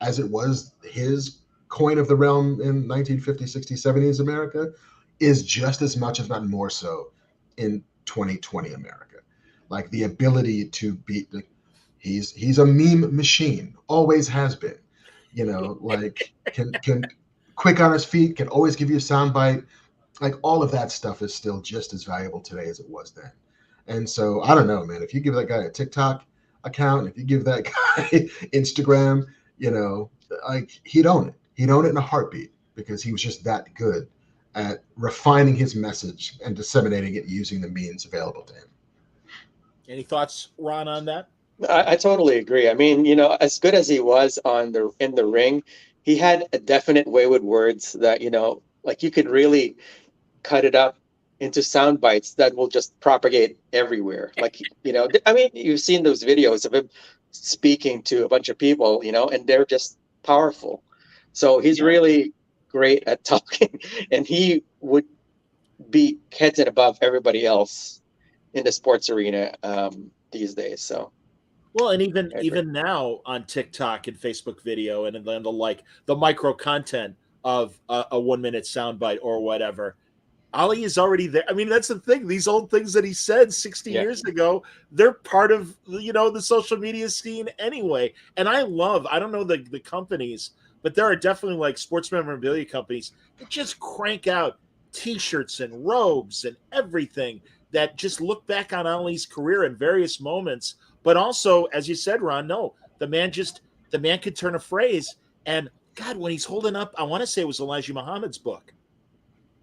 as it was his coin of the realm in 1950s, 60s, 70s America, is just as much, if not more so, in 2020 America. Like the ability to beat he's a meme machine, always has been. Like can quick on his feet, can always give you a soundbite. Like all of that stuff is still just as valuable today as it was then. And so I don't know, man. If you give that guy a TikTok account, if you give that guy Instagram, like he'd own it. He'd own it in a heartbeat because he was just that good at refining his message and disseminating it using the means available to him. Any thoughts, Ron, on that? I totally agree. I mean, as good as he was in the ring, he had a definite way with words that, like you could really cut it up into sound bites that will just propagate everywhere. Like, I mean, you've seen those videos of him speaking to a bunch of people, and they're just powerful. So he's really great at talking, and he would be heads and above everybody else in the sports arena these days. So. Well, and even now on TikTok and Facebook video and then the micro content of a 1 minute soundbite or whatever, Ali is already there. I mean, that's the thing. These old things that he said 60 years ago, they're part of the social media scene anyway. And I don't know the companies, but there are definitely like sports memorabilia companies that just crank out T-shirts and robes and everything that just look back on Ali's career in various moments. But also, as you said, Ron, no, the man could turn a phrase. And God, when he's holding up, I want to say it was Elijah Muhammad's book.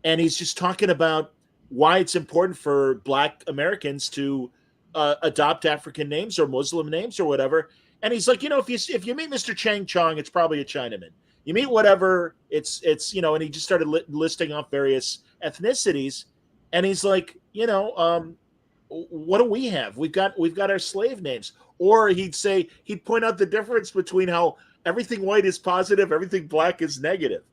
And he's just talking about why it's important for Black Americans to adopt African names or Muslim names or whatever. And he's like, if you meet Mr. Chang Chong, it's probably a Chinaman. You meet whatever. It's and he just started listing off various ethnicities, and he's like, what do we have? We've got our slave names. Or he'd point out the difference between how everything white is positive, everything black is negative.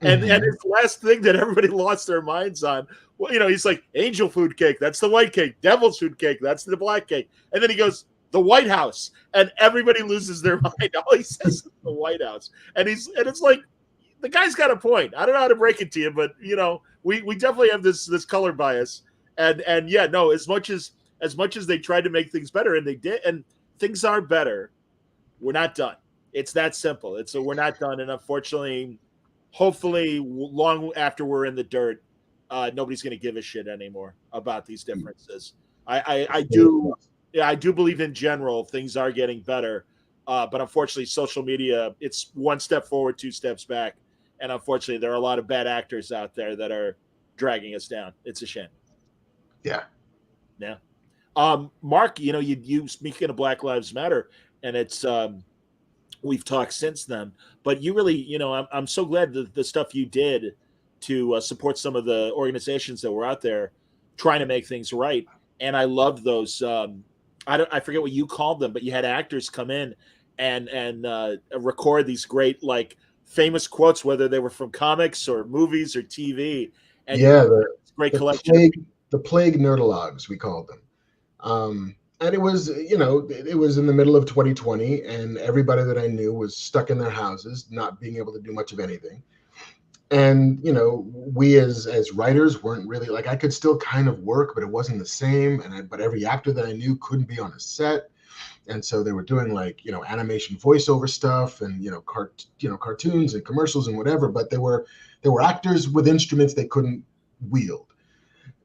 And his last thing that everybody lost their minds on, he's like, angel food cake, that's the white cake. Devil's food cake, that's the black cake. And then he goes, the White House, and everybody loses their mind. All he says is the White House, and it's like, the guy's got a point. I don't know how to break it to you, but we definitely have this color bias, and yeah, no, as much as they tried to make things better, and they did, and things are better, we're not done. It's that simple. We're not done, and unfortunately, hopefully, long after we're in the dirt, nobody's going to give a shit anymore about these differences. I do believe in general things are getting better, but unfortunately, social media, it's one step forward, two steps back, and unfortunately, there are a lot of bad actors out there that are dragging us down. It's a shame. Yeah. Mark, you speaking of Black Lives Matter, and it's we've talked since then, but you really, I'm so glad that the stuff you did to support some of the organizations that were out there trying to make things right, and I loved those. I forget what you called them, but you had actors come in and record these great, like, famous quotes, whether they were from comics or movies or TV. And great collection. The plague nerdalogues, we called them. And it was, it was in the middle of 2020, and everybody that I knew was stuck in their houses, not being able to do much of anything. And, we as writers weren't really, like, I could still kind of work, but it wasn't the same. But every actor that I knew couldn't be on a set. And so they were doing, like, animation voiceover stuff and, cartoons and commercials and whatever, but they were actors with instruments they couldn't wield.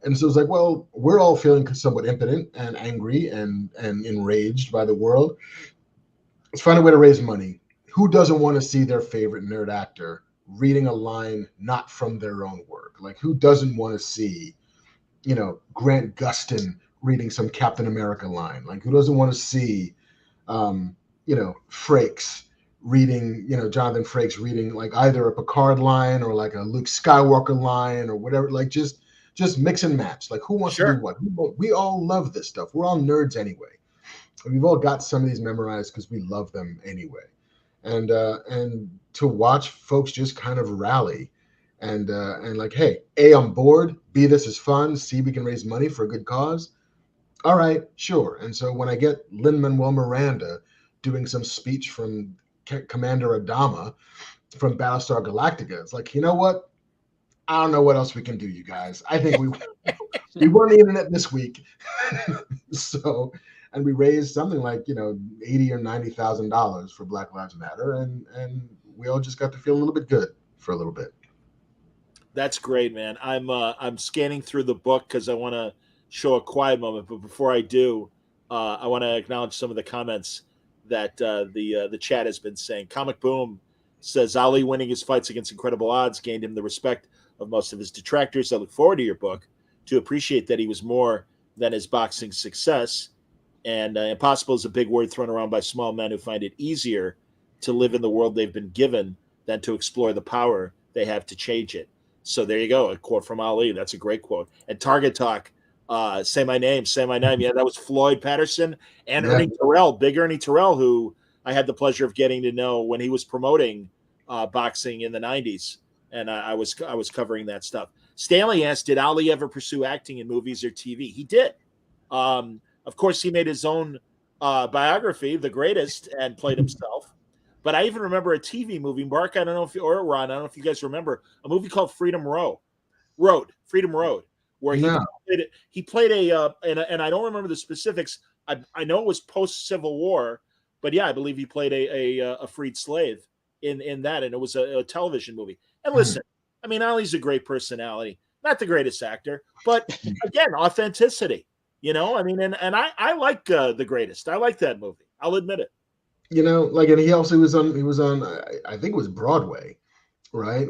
And so it's like, well, we're all feeling somewhat impotent and angry and enraged by the world. Let's find a way to raise money. Who doesn't want to see their favorite nerd actor reading a line not from their own work? Like, who doesn't want to see, Grant Gustin reading some Captain America line? Like, who doesn't want to see, Frakes reading, Jonathan Frakes reading, like, either a Picard line or like a Luke Skywalker line or whatever, like just mix and match. Like, who wants to do what? We all love this stuff. We're all nerds anyway. We've all got some of these memorized because we love them anyway. And to watch folks just kind of rally and like, hey, A, I'm bored. B, this is fun. C, we can raise money for a good cause. All right, sure. And so when I get Lin-Manuel Miranda doing some speech from Commander Adama from Battlestar Galactica, it's like, you know what? I don't know what else we can do, you guys. I think we won the internet this week. So, and we raised something like, $80,000 or $90,000 for Black Lives Matter, and we all just got to feel a little bit good for a little bit. That's great, man. I'm scanning through the book because I want to show a quiet moment, but before I do, I want to acknowledge some of the comments that the chat has been saying. Comic Boom says Ali winning his fights against incredible odds gained him the respect of most of his detractors. I look forward to your book to appreciate that he was more than his boxing success. And impossible is a big word thrown around by small men who find it easier to live in the world they've been given than to explore the power they have to change it. So there you go, a quote from Ali. That's a great quote. And Target Talk, say my name. Yeah, that was Floyd Patterson and Ernie Terrell, big Ernie Terrell, who I had the pleasure of getting to know when he was promoting boxing in the 90s. And I was covering that stuff. Stanley asked, did Ali ever pursue acting in movies or TV? He did. Of course, he made his own biography, The Greatest, and played himself. But I even remember a TV movie, Mark, I don't know if you, or Ron, I don't know if you guys remember, a movie called Freedom Road, where he played a, and I don't remember the specifics. I know it was post-Civil War, but yeah, I believe he played a freed slave in that, and it was a television movie. And listen, I mean, Ali's a great personality, not the greatest actor, but again, authenticity. I mean, and I like The Greatest. I like that movie. I'll admit it. And he also was on I think it was Broadway, right?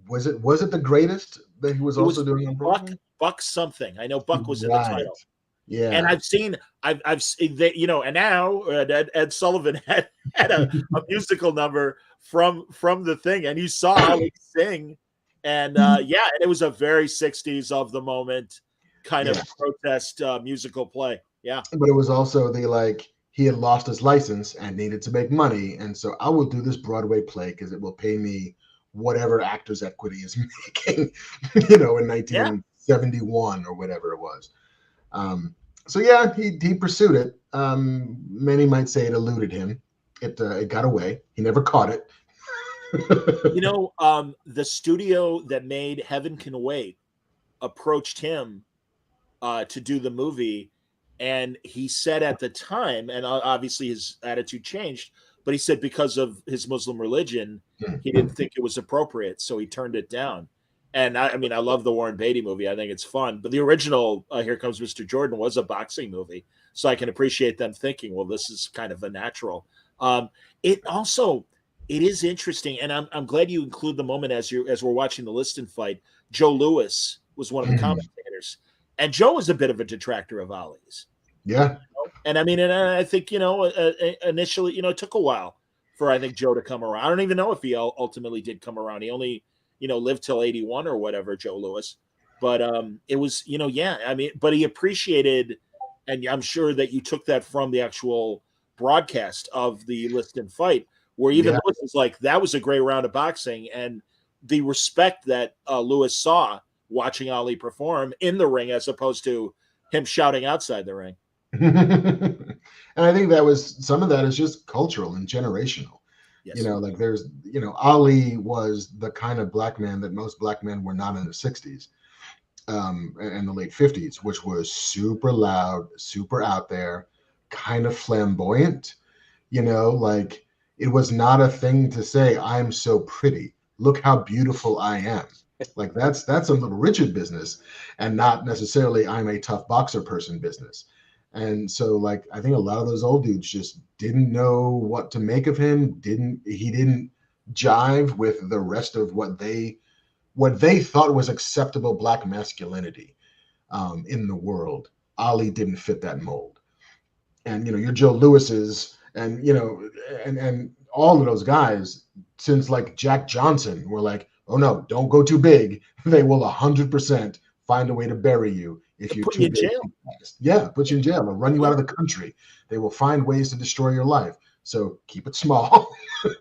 Was it The Greatest that he was also doing on Broadway? Buck something. I know Buck was in the title. Yeah. And I've seen that, you know, and now Ed Sullivan had a musical number from the thing, and you saw Ali sing, and and it was a very 60s of the moment kind of protest musical play. Yeah. But it was also he had lost his license and needed to make money, and so I will do this Broadway play because it will pay me whatever Actors Equity is making, you know, in 1971 or whatever it was. So yeah, he pursued it. Many might say it eluded him. It got away. He never caught it. You know, the studio that made Heaven Can Wait approached him to do the movie, and he said at the time, and obviously his attitude changed, but he said because of his Muslim religion, he didn't think it was appropriate, so he turned it down. And I mean, I love the Warren Beatty movie. I think it's fun. But the original Here Comes Mr. Jordan was a boxing movie. So I can appreciate them thinking, well, this is kind of a natural. It is interesting. And I'm glad you include the moment as we're watching the Liston fight. Joe Louis was one of the commentators. And Joe was a bit of a detractor of Ali's. Yeah. You know? And I mean, and I think, you know, initially, you know, it took a while for, I think, Joe to come around. I don't even know if he ultimately did come around. He only, you know, lived till 81 or whatever, Joe Louis. But it was, you know, yeah, I mean, but he appreciated, and I'm sure that you took that from the actual broadcast of the Liston fight, where even Louis was like, that was a great round of boxing. And the respect that Louis saw watching Ali perform in the ring as opposed to him shouting outside the ring. And I think some of that is just cultural and generational. Yes. You know, like there's, you know, Ali was the kind of black man that most black men were not in the 60s and the late 50s, which was super loud, super out there, kind of flamboyant. You know, like it was not a thing to say, I'm so pretty. Look how beautiful I am. Like that's a Little Richard business, and not necessarily I'm a tough boxer person business. And so, like, I think a lot of those old dudes just didn't know what to make of him. He didn't jive with the rest of what they thought was acceptable black masculinity in the world. Ali didn't fit that mold. And you know, your Joe Lewis's, and you know, and all of those guys since like Jack Johnson were like, oh no, don't go too big. They will 100% find a way to bury you. If you put you in jail. Yeah, put you in jail or run you out of the country. They will find ways to destroy your life. So keep it small.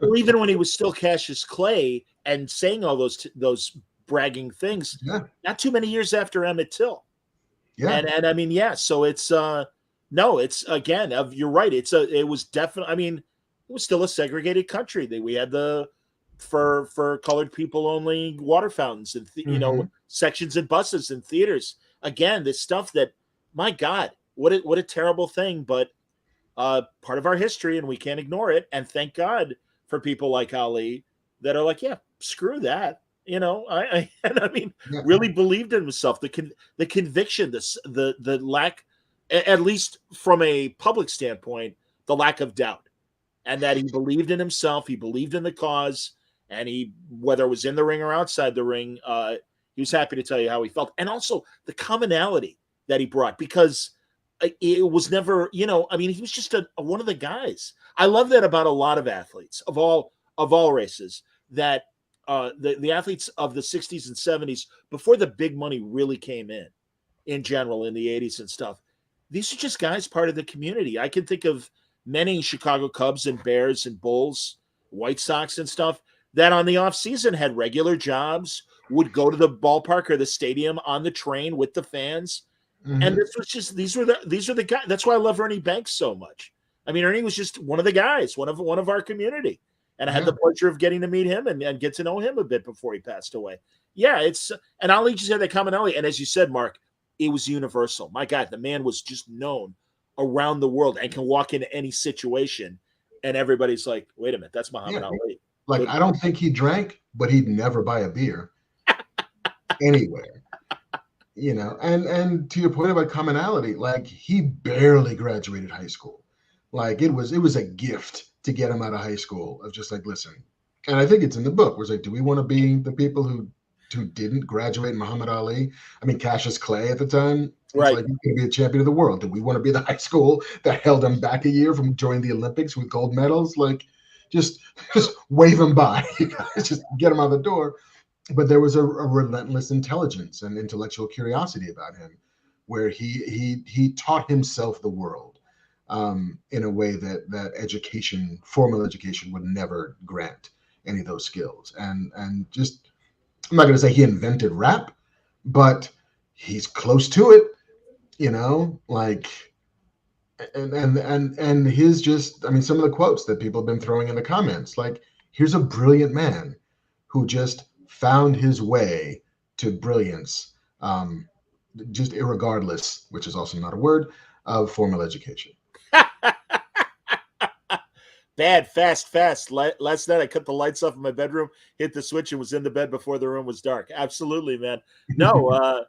Well, even when he was still Cassius Clay and saying all those bragging things, not too many years after Emmett Till. Yeah, and I mean, yeah. So it's no, it's again. You're right. It was definitely. I mean, it was still a segregated country. We had for colored people only water fountains and you know, sections and buses and theaters. Again, this stuff that, my God, what a terrible thing, but part of our history, and we can't ignore it. And thank God for people like Ali that are like, yeah, screw that. You know, I mean, really believed in himself. The conviction, the lack, at least from a public standpoint, the lack of doubt, and that he believed in himself, he believed in the cause, and whether it was in the ring or outside the ring, he was happy to tell you how he felt. And also the commonality that he brought, because it was never, you know, I mean, he was just one of the guys. I love that about a lot of athletes of all races, that the athletes of the 60s and 70s, before the big money really came in general in the 80s and stuff, these are just guys part of the community. I can think of many Chicago Cubs and Bears and Bulls, White Sox and stuff that on the off season had regular jobs, would go to the ballpark or the stadium on the train with the fans. And this was just, these are the guys. That's why I love Ernie Banks so much. I mean, Ernie was just one of the guys, one of our community. And I had the pleasure of getting to meet him and get to know him a bit before he passed away. Yeah, and Ali just had that commonality. And as you said, Mark, it was universal. My God, the man was just known around the world and can walk into any situation. And everybody's like, wait a minute, that's Muhammad Ali. Like, I don't think he drank, but he'd never buy a beer anywhere. You know, and to your point about commonality, like he barely graduated high school. Like it was a gift to get him out of high school of just like, listen. And I think it's in the book where it's like, do we want to be the people who didn't graduate Muhammad Ali. I mean, Cassius Clay at the time. It's Right. like, he's going to be a champion of the world. Do we want to be the high school that held him back a year from joining the Olympics with gold medals? Like, just wave him by. You guys just get him out the door. But there was a relentless intelligence and intellectual curiosity about him, where he taught himself the world in a way that education, formal education, would never grant any of those skills. And just, I'm not going to say he invented rap, but he's close to it, you know, like, and his just, I mean, some of the quotes that people have been throwing in the comments, like, here's a brilliant man who just found his way to brilliance, just irregardless, which is also not a word, of formal education. Bad, fast. Last night I cut the lights off in my bedroom, hit the switch, and was in the bed before the room was dark. Absolutely, man. No,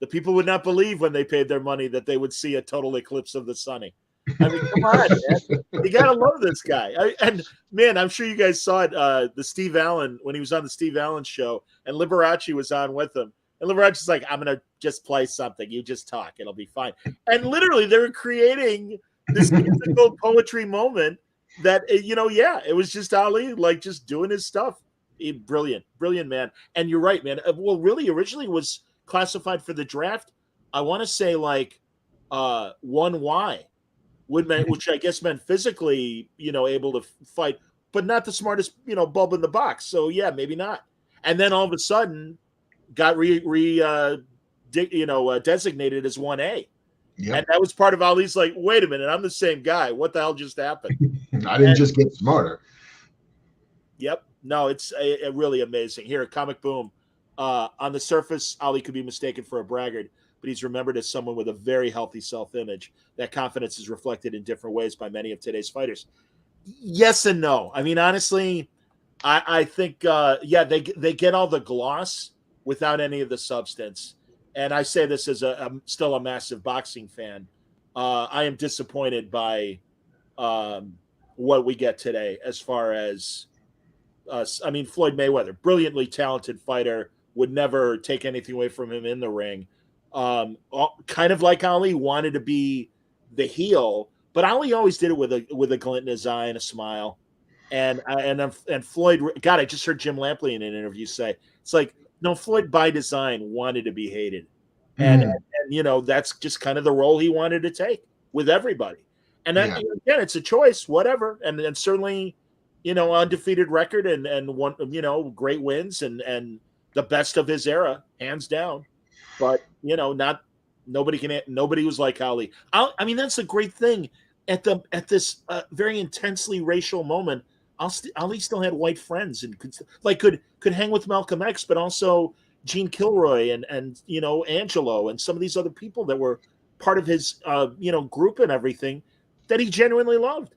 the people would not believe when they paid their money that they would see a total eclipse of the sunny. I mean, come on, man. You gotta love this guy. And man, I'm sure you guys saw it. The Steve Allen, when he was on the Steve Allen show, and Liberace was on with him. And Liberace's like, I'm gonna just play something. You just talk. It'll be fine. And literally, they were creating this musical poetry moment that, it was just Ali, like, just doing his stuff. Brilliant man. And you're right, man. Well, really, originally was classified for the draft, I want to say, like 1Y, which I guess meant physically, able to fight, but not the smartest, bulb in the box. So yeah, maybe not. And then all of a sudden, got designated as 1A. Yep. And that was part of Ali's like, wait a minute, I'm the same guy. What the hell just happened? I didn't just get smarter. Yep. No, it's really amazing. Here at Comic Boom, on the surface, Ali could be mistaken for a braggart, but he's remembered as someone with a very healthy self-image. That confidence is reflected in different ways by many of today's fighters. Yes and no. I mean, honestly, I think, they get all the gloss without any of the substance. And I say this as I'm still a massive boxing fan. I am disappointed by what we get today as far as Floyd Mayweather, brilliantly talented fighter, would never take anything away from him in the ring. Kind of like Ali, wanted to be the heel, but Ali always did it with a glint in his eye and a smile. And Floyd, God, I just heard Jim Lampley in an interview say, it's like, no, Floyd by design wanted to be hated. And that's just kind of the role he wanted to take with everybody. And that, again, it's a choice, whatever. And certainly, undefeated record and one, great wins and the best of his era, hands down. But, nobody was like Ali. I mean, that's a great thing at this very intensely racial moment. Ali still had white friends and could hang with Malcolm X, but also Gene Kilroy and Angelo and some of these other people that were part of his group and everything that he genuinely loved.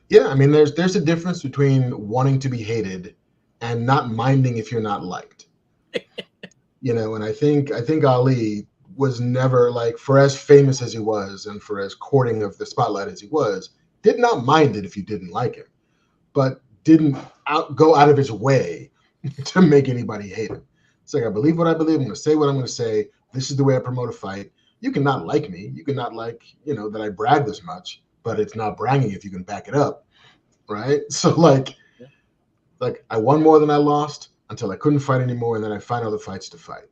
Yeah, I mean, there's a difference between wanting to be hated and not minding if you're not liked. And I think Ali was never, like, for as famous as he was and for as courting of the spotlight as he was, did not mind it if you didn't like him, but didn't go out of his way to make anybody hate him. It's like, I believe what I believe. I'm going to say what I'm going to say. This is the way I promote a fight. You can not like me. You can not like, that I brag this much, but it's not bragging if you can back it up, right? So like I won more than I lost until I couldn't fight anymore, and then I find other fights to fight,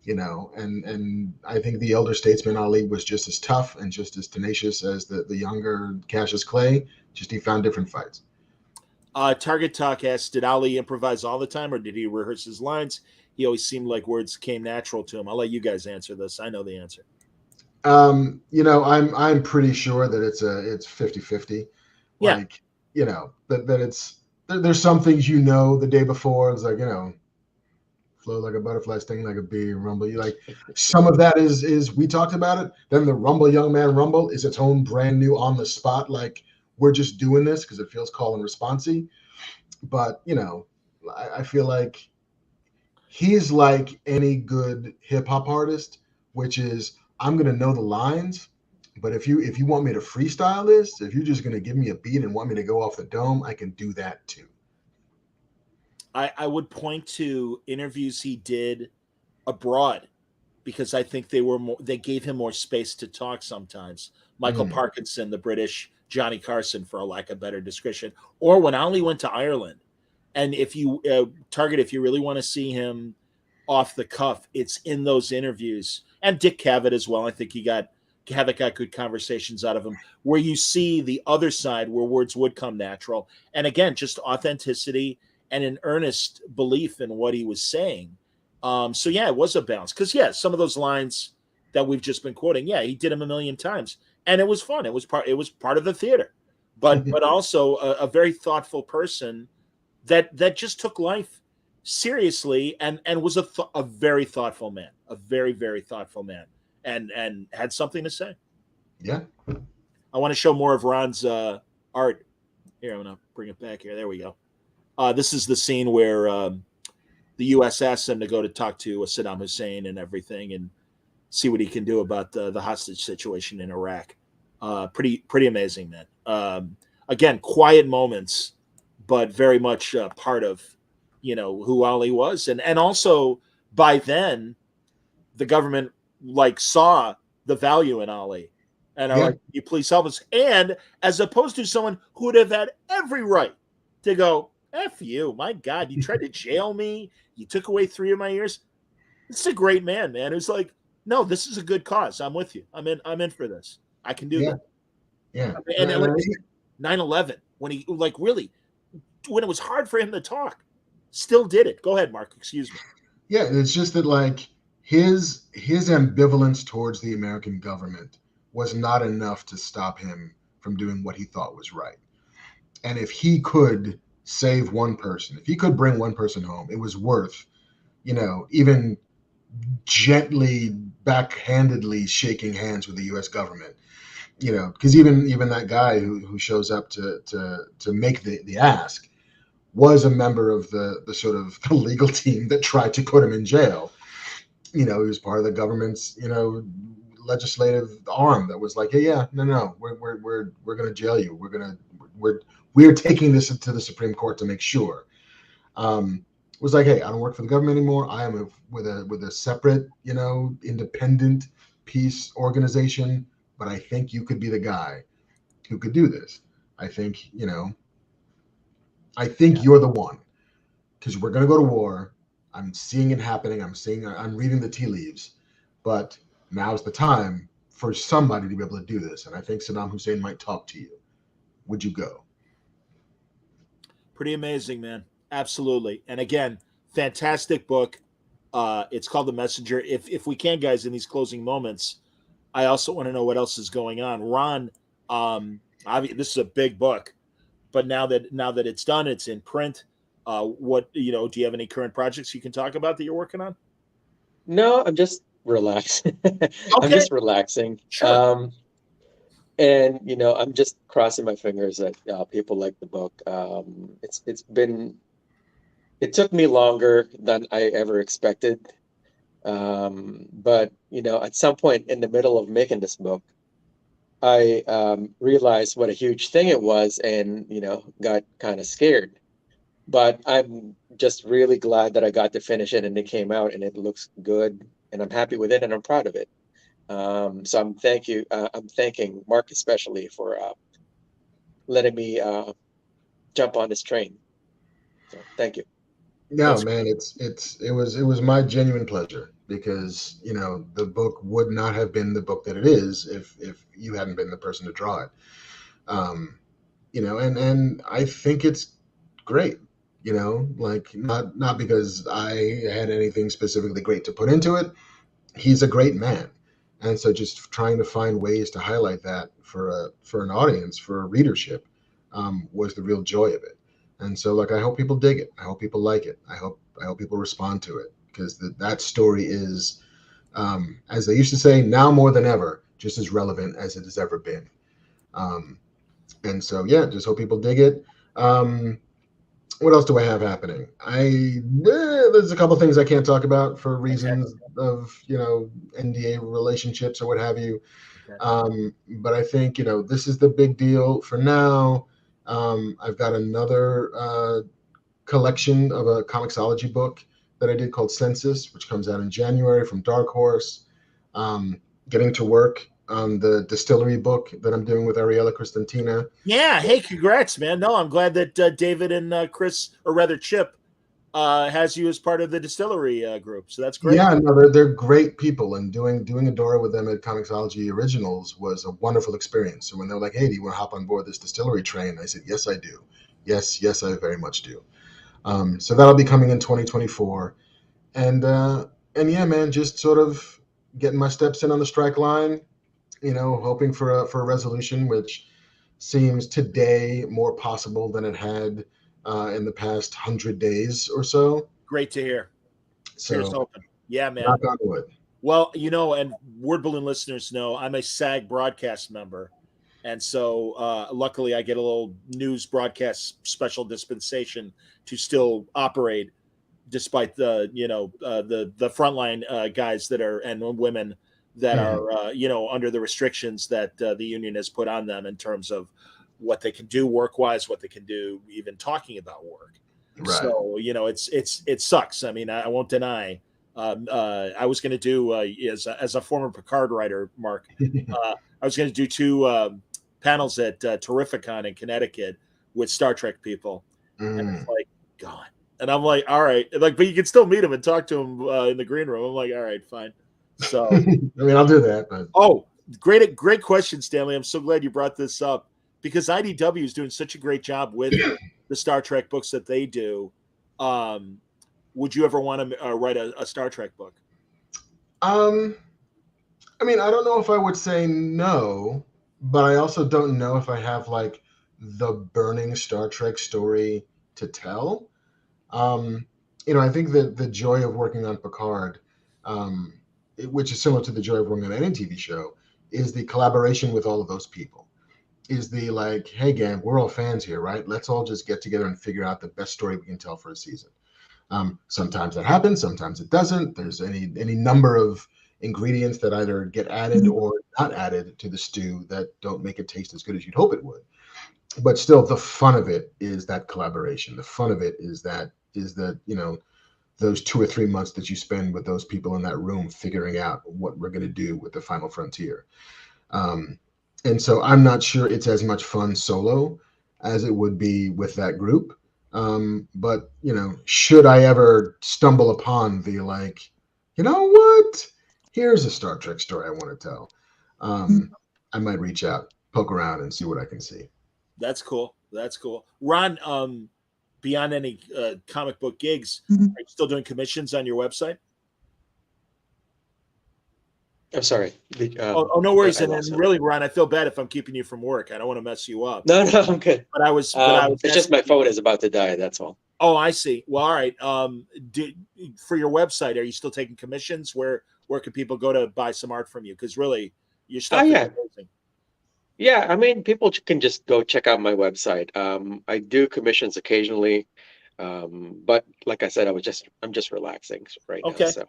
and I think the elder statesman Ali was just as tough and just as tenacious as the younger Cassius Clay. Just he found different fights. Target Talk asks, did Ali improvise all the time, or did he rehearse his lines? He always seemed like words came natural to him. I'll let you guys answer this. I know the answer. I'm pretty sure that it's 50-50. Yeah. Like, that it's, there's some things the day before. It's like, flow like a butterfly, sting like a bee, rumble. You like, some of that is we talked about it. Then the Rumble Young Man Rumble is its own brand new on the spot. Like, we're just doing this because it feels call and responsey. But, I feel like he's like any good hip hop artist, which is, I'm going to know the lines, but if you want me to freestyle this, if you're just going to give me a beat and want me to go off the dome, I can do that too. I would point to interviews he did abroad, because I think they gave him more space to talk sometimes. Michael Parkinson, the British Johnny Carson, for a lack of better description, or when Ali went to Ireland. And if you if you really want to see him off the cuff, it's in those interviews. And Dick Cavett as well. I think Cavett got good conversations out of him, where you see the other side where words would come natural. And again, just authenticity and an earnest belief in what he was saying. So yeah, it was a balance. Because yeah, some of those lines that we've just been quoting, yeah, he did them a million times, and it was fun. It was part of the theater, but also a very thoughtful person that just took life seriously and was a very thoughtful man, a very, very thoughtful man, and had something to say. Yeah. I want to show more of Ron's art. Here, I'm going to bring it back here. There we go. This is the scene where the U.S. asked him to go to talk to Saddam Hussein and everything and see what he can do about the hostage situation in Iraq. Pretty amazing, man. Again, quiet moments, but very much part of, who Ali was. And also by then the government saw the value in Ali and are like, you please help us. And as opposed to someone who would have had every right to go, F you, my God, you tried to jail me. You took away 3 of my years. This is a great man, man. Who's like, no, this is a good cause. I'm with you. I'm in for this. I can do that. Yeah. And 9/11, when he really, when it was hard for him to talk, still did it. Go ahead, Mark. Excuse me. Yeah, it's just that his ambivalence towards the American government was not enough to stop him from doing what he thought was right. And if he could save one person, if he could bring one person home, it was worth, even gently, backhandedly shaking hands with the U.S. government. Because even that guy who shows up to make the ask was a member of the sort of the legal team that tried to put him in jail. He was part of the government's legislative arm that was like, hey, no, we're going to jail you. We're taking this to the Supreme Court to make sure. Was like, hey, I don't work for the government anymore. I am with a separate, independent peace organization. But I think you could be the guy who could do this. I think, you're the one, because we're going to go to war. I'm seeing it happening. I'm reading the tea leaves, but now's the time for somebody to be able to do this. And I think Saddam Hussein might talk to you. Would you go? Pretty amazing, man. Absolutely. And again, fantastic book. It's called The Messenger. If we can, guys, in these closing moments, I also want to know what else is going on. Ron, this is a big book, but now that it's done, it's in print. Do you have any current projects you can talk about that you're working on? No, I'm just relaxing. Okay. I'm just relaxing. Sure. And I'm just crossing my fingers that people like the book. It took me longer than I ever expected. But at some point in the middle of making this book, I realized what a huge thing it was, and got kind of scared. But I'm just really glad that I got to finish it and it came out and it looks good, and I'm happy with it and I'm proud of it. So I'm thanking Mark especially for letting me jump on this train. So thank you. No, man, it was my genuine pleasure, because the book would not have been the book that it is if you hadn't been the person to draw it. And I think it's great. Not because I had anything specifically great to put into it. He's a great man, and so just trying to find ways to highlight that for an audience, for a readership, was the real joy of it. And so, I hope people dig it. I hope people like it. I hope people respond to it, because that story is, as they used to say, now more than ever, just as relevant as it has ever been. And so, yeah, just hope people dig it. What else do I have happening? There's a couple things I can't talk about for reasons of, NDA relationships or what have you. Okay. But I think, this is the big deal for now. I've got another collection of a comicsology book that I did called Census, which comes out in January from Dark Horse. Getting to work on the distillery book that I'm doing with Ariella Cristantina. Yeah. Hey, congrats, man. No, I'm glad that David and Chris, or rather Chip, has you as part of the distillery group. So that's great. Yeah, no, they're great people, and doing Adora with them at Comicsology Originals was a wonderful experience. So when they're like, "Hey, do you want to hop on board this distillery train?" I said, "Yes, I do. Yes, I very much do." So that'll be coming in 2024, and yeah, man, just sort of getting my steps in on the strike line. Hoping for a resolution, which seems today more possible than it had in the past 100 days or so. Great to hear. So, here's hoping. Yeah, man. Knock on wood. Well, and Word Balloon listeners know I'm a SAG broadcast member. And so luckily I get a little news broadcast special dispensation to still operate despite the, the frontline guys that are, and women that are, under the restrictions that the union has put on them in terms of what they can do work-wise, what they can do even talking about work. Right. So, it sucks. I mean, I won't deny. I was going to do, as a former Picard writer, Mark, I was going to do 2 panels at Terrificon in Connecticut with Star Trek people. And it's like, God. And I'm like, all right. Like, but you can still meet them and talk to them in the green room. I'm like, all right, fine. So, I mean, I'll do that. But... Oh, great question, Stanley. I'm so glad you brought this up because IDW is doing such a great job with the Star Trek books that they do. Would you ever want to write a Star Trek book? I mean, I don't know if I would say no, but I also don't know if I have like the burning Star Trek story to tell. I think that the joy of working on Picard, which is similar to the joy of working on any TV show, is the collaboration with all of those people. Is the like, hey gang, we're all fans here, right? Let's all just get together and figure out the best story we can tell for a season. Sometimes that happens, sometimes it doesn't. There's any number of ingredients that either get added or not added to the stew that don't make it taste as good as you'd hope it would. But still, the fun of it is that collaboration. The fun of it is that those 2 or 3 months that you spend with those people in that room figuring out what we're going to do with the final frontier. And so I'm not sure it's as much fun solo as it would be with that group. But, should I ever stumble upon the like, you know what? Here's a Star Trek story I want to tell. I might reach out, poke around and see what I can see. That's cool. Ron, beyond any comic book gigs, are you still doing commissions on your website? I'm sorry. No worries. And really, Ron, I feel bad if I'm keeping you from work. I don't want to mess you up. No, I'm good. But I was it's just my phone is about to die. That's all. Oh, I see. Well, all right. For your website, are you still taking commissions? Where can people go to buy some art from you? Because really, your stuff is amazing. Yeah, I mean, people can just go check out my website. I do commissions occasionally, but like I said, I'm just relaxing right now. So,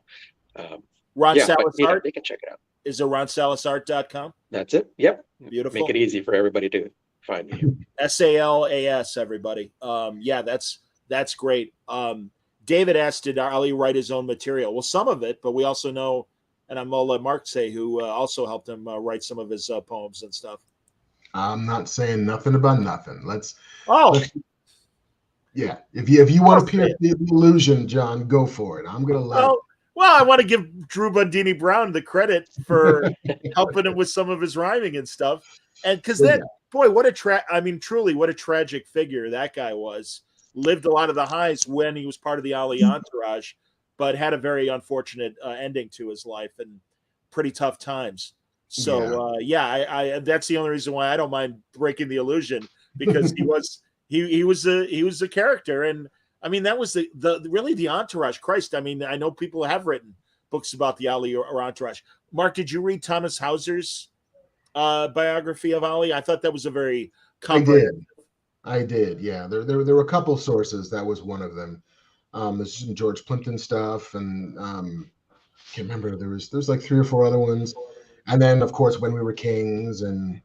Ron Salas Art. They can check it out. Is it ronsalasart.com? That's it. Yep. Beautiful. Make it easy for everybody to find me. SALAS, everybody. That's great. David asked, did Ali write his own material? Well, some of it, but we also know, and I'm going to let Mark say, who also helped him write some of his poems and stuff. I'm not saying nothing about nothing. Yeah. If you want to pierce the illusion, John, go for it. I'm going to let. Well, I want to give Drew Bundini Brown the credit for helping him with some of his rhyming and stuff. And because boy, truly, what a tragic figure that guy was. Lived a lot of the highs when he was part of the Ali entourage, but had a very unfortunate ending to his life and pretty tough times. So I that's the only reason why I don't mind breaking the illusion, because he was a character. And I mean, that was the entourage. Christ, I mean, I know people have written books about the Ali or entourage. Mark, did you read Thomas Hauser's biography of Ali? I thought that was a very comprehensive. I did. Yeah, there were a couple sources. That was one of them. There's some George Plimpton stuff, and can't remember. There's like 3 or 4 other ones, and then of course When We Were Kings, and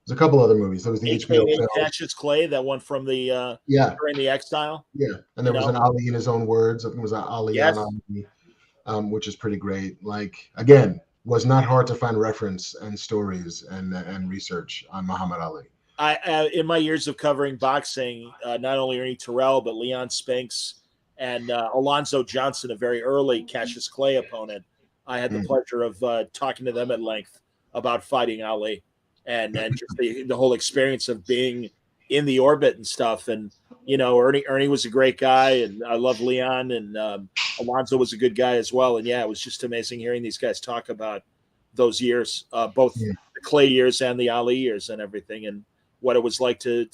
There's a couple other movies. There was the HBO film. Cassius Clay, that one from the during the exile. Yeah, and there was an Ali in his own words. It was an Ali Yes. on Ali, which is pretty great. Like, again, was not hard to find reference and stories and research on Muhammad Ali. I in my years of covering boxing, not only Ernie Terrell but Leon Spinks and Alonzo Johnson, a very early Cassius Clay opponent. I had the pleasure of talking to them at length about fighting Ali. And just the whole experience of being in the orbit and stuff. And, you know, Ernie was a great guy, and I love Leon, and Alonzo was a good guy as well. And, yeah, it was just amazing hearing these guys talk about those years, both the Clay years and the Ali years and everything, and what it was like to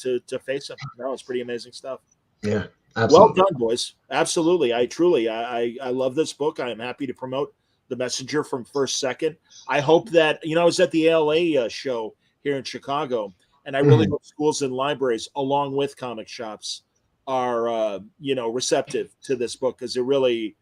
face him. That was pretty amazing stuff. Yeah, absolutely. Well done, boys. Absolutely. I love this book. I am happy to promote The Messenger from First Second. I hope that, you know, I was at the ALA show here in Chicago, and I really hope schools and libraries, along with comic shops, are you know, receptive to this book, because it really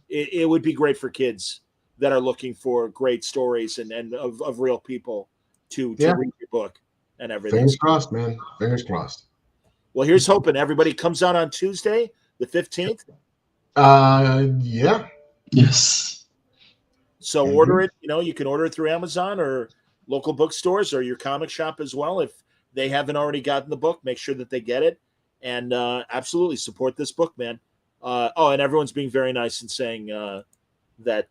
it would be great for kids that are looking for great stories and of real people to read your book and everything. Fingers crossed, man. Fingers crossed. Well, here's hoping. Everybody comes out on Tuesday, the 15th. Yeah. Yes. So order it. You know, you can order it through Amazon or local bookstores or your comic shop as well. If they haven't already gotten the book, make sure that they get it, and absolutely support this book, man. And everyone's being very nice and saying that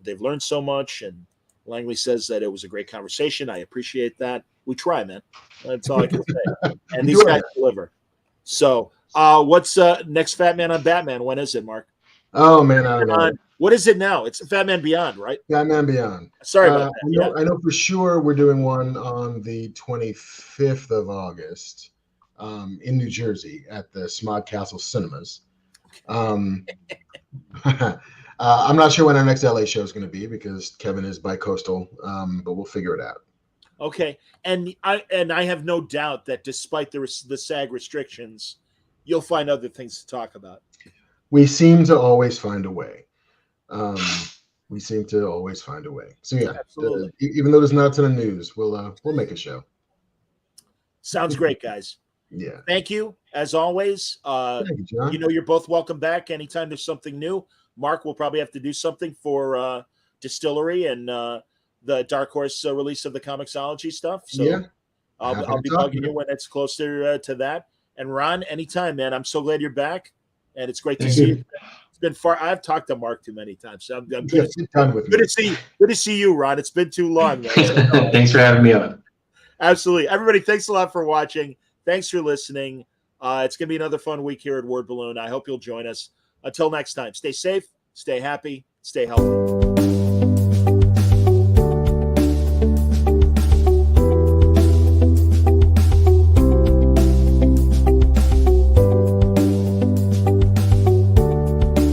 they've learned so much, and Langley says that it was a great conversation. I appreciate that. We try, man. That's all I can say. And these guys deliver. So what's next Fat Man on Batman? When is it, Mark? Oh, man, I don't know. What is it now? It's Fat Man Beyond, right? Fat Man Beyond. Sorry about that. I know for sure we're doing one on the 25th of August in New Jersey at the Smog Castle Cinemas. I'm not sure when our next LA show is going to be because Kevin is bi-coastal, but we'll figure it out. Okay, and I have no doubt that despite the SAG restrictions, you'll find other things to talk about. We seem to always find a way. So yeah, even though there's not a ton of news, we'll make a show. Sounds great, guys. Yeah. Thank you as always. Thank you, John. You know, you're both welcome back anytime there's something new. Mark will probably have to do something for Distillery and the Dark Horse release of the Comixology stuff. So yeah. I'll be bugging you when it's closer to that. And Ron, anytime, man. I'm so glad you're back, and it's great to see you. It's been far. I've talked to Mark too many times, so I'm good. Good to see you, Ron. It's been too long, man. Thanks for having me on. Absolutely, everybody. Thanks a lot for watching. Thanks for listening. It's gonna be another fun week here at Word Balloon. I hope you'll join us. Until next time, stay safe, stay happy, stay healthy.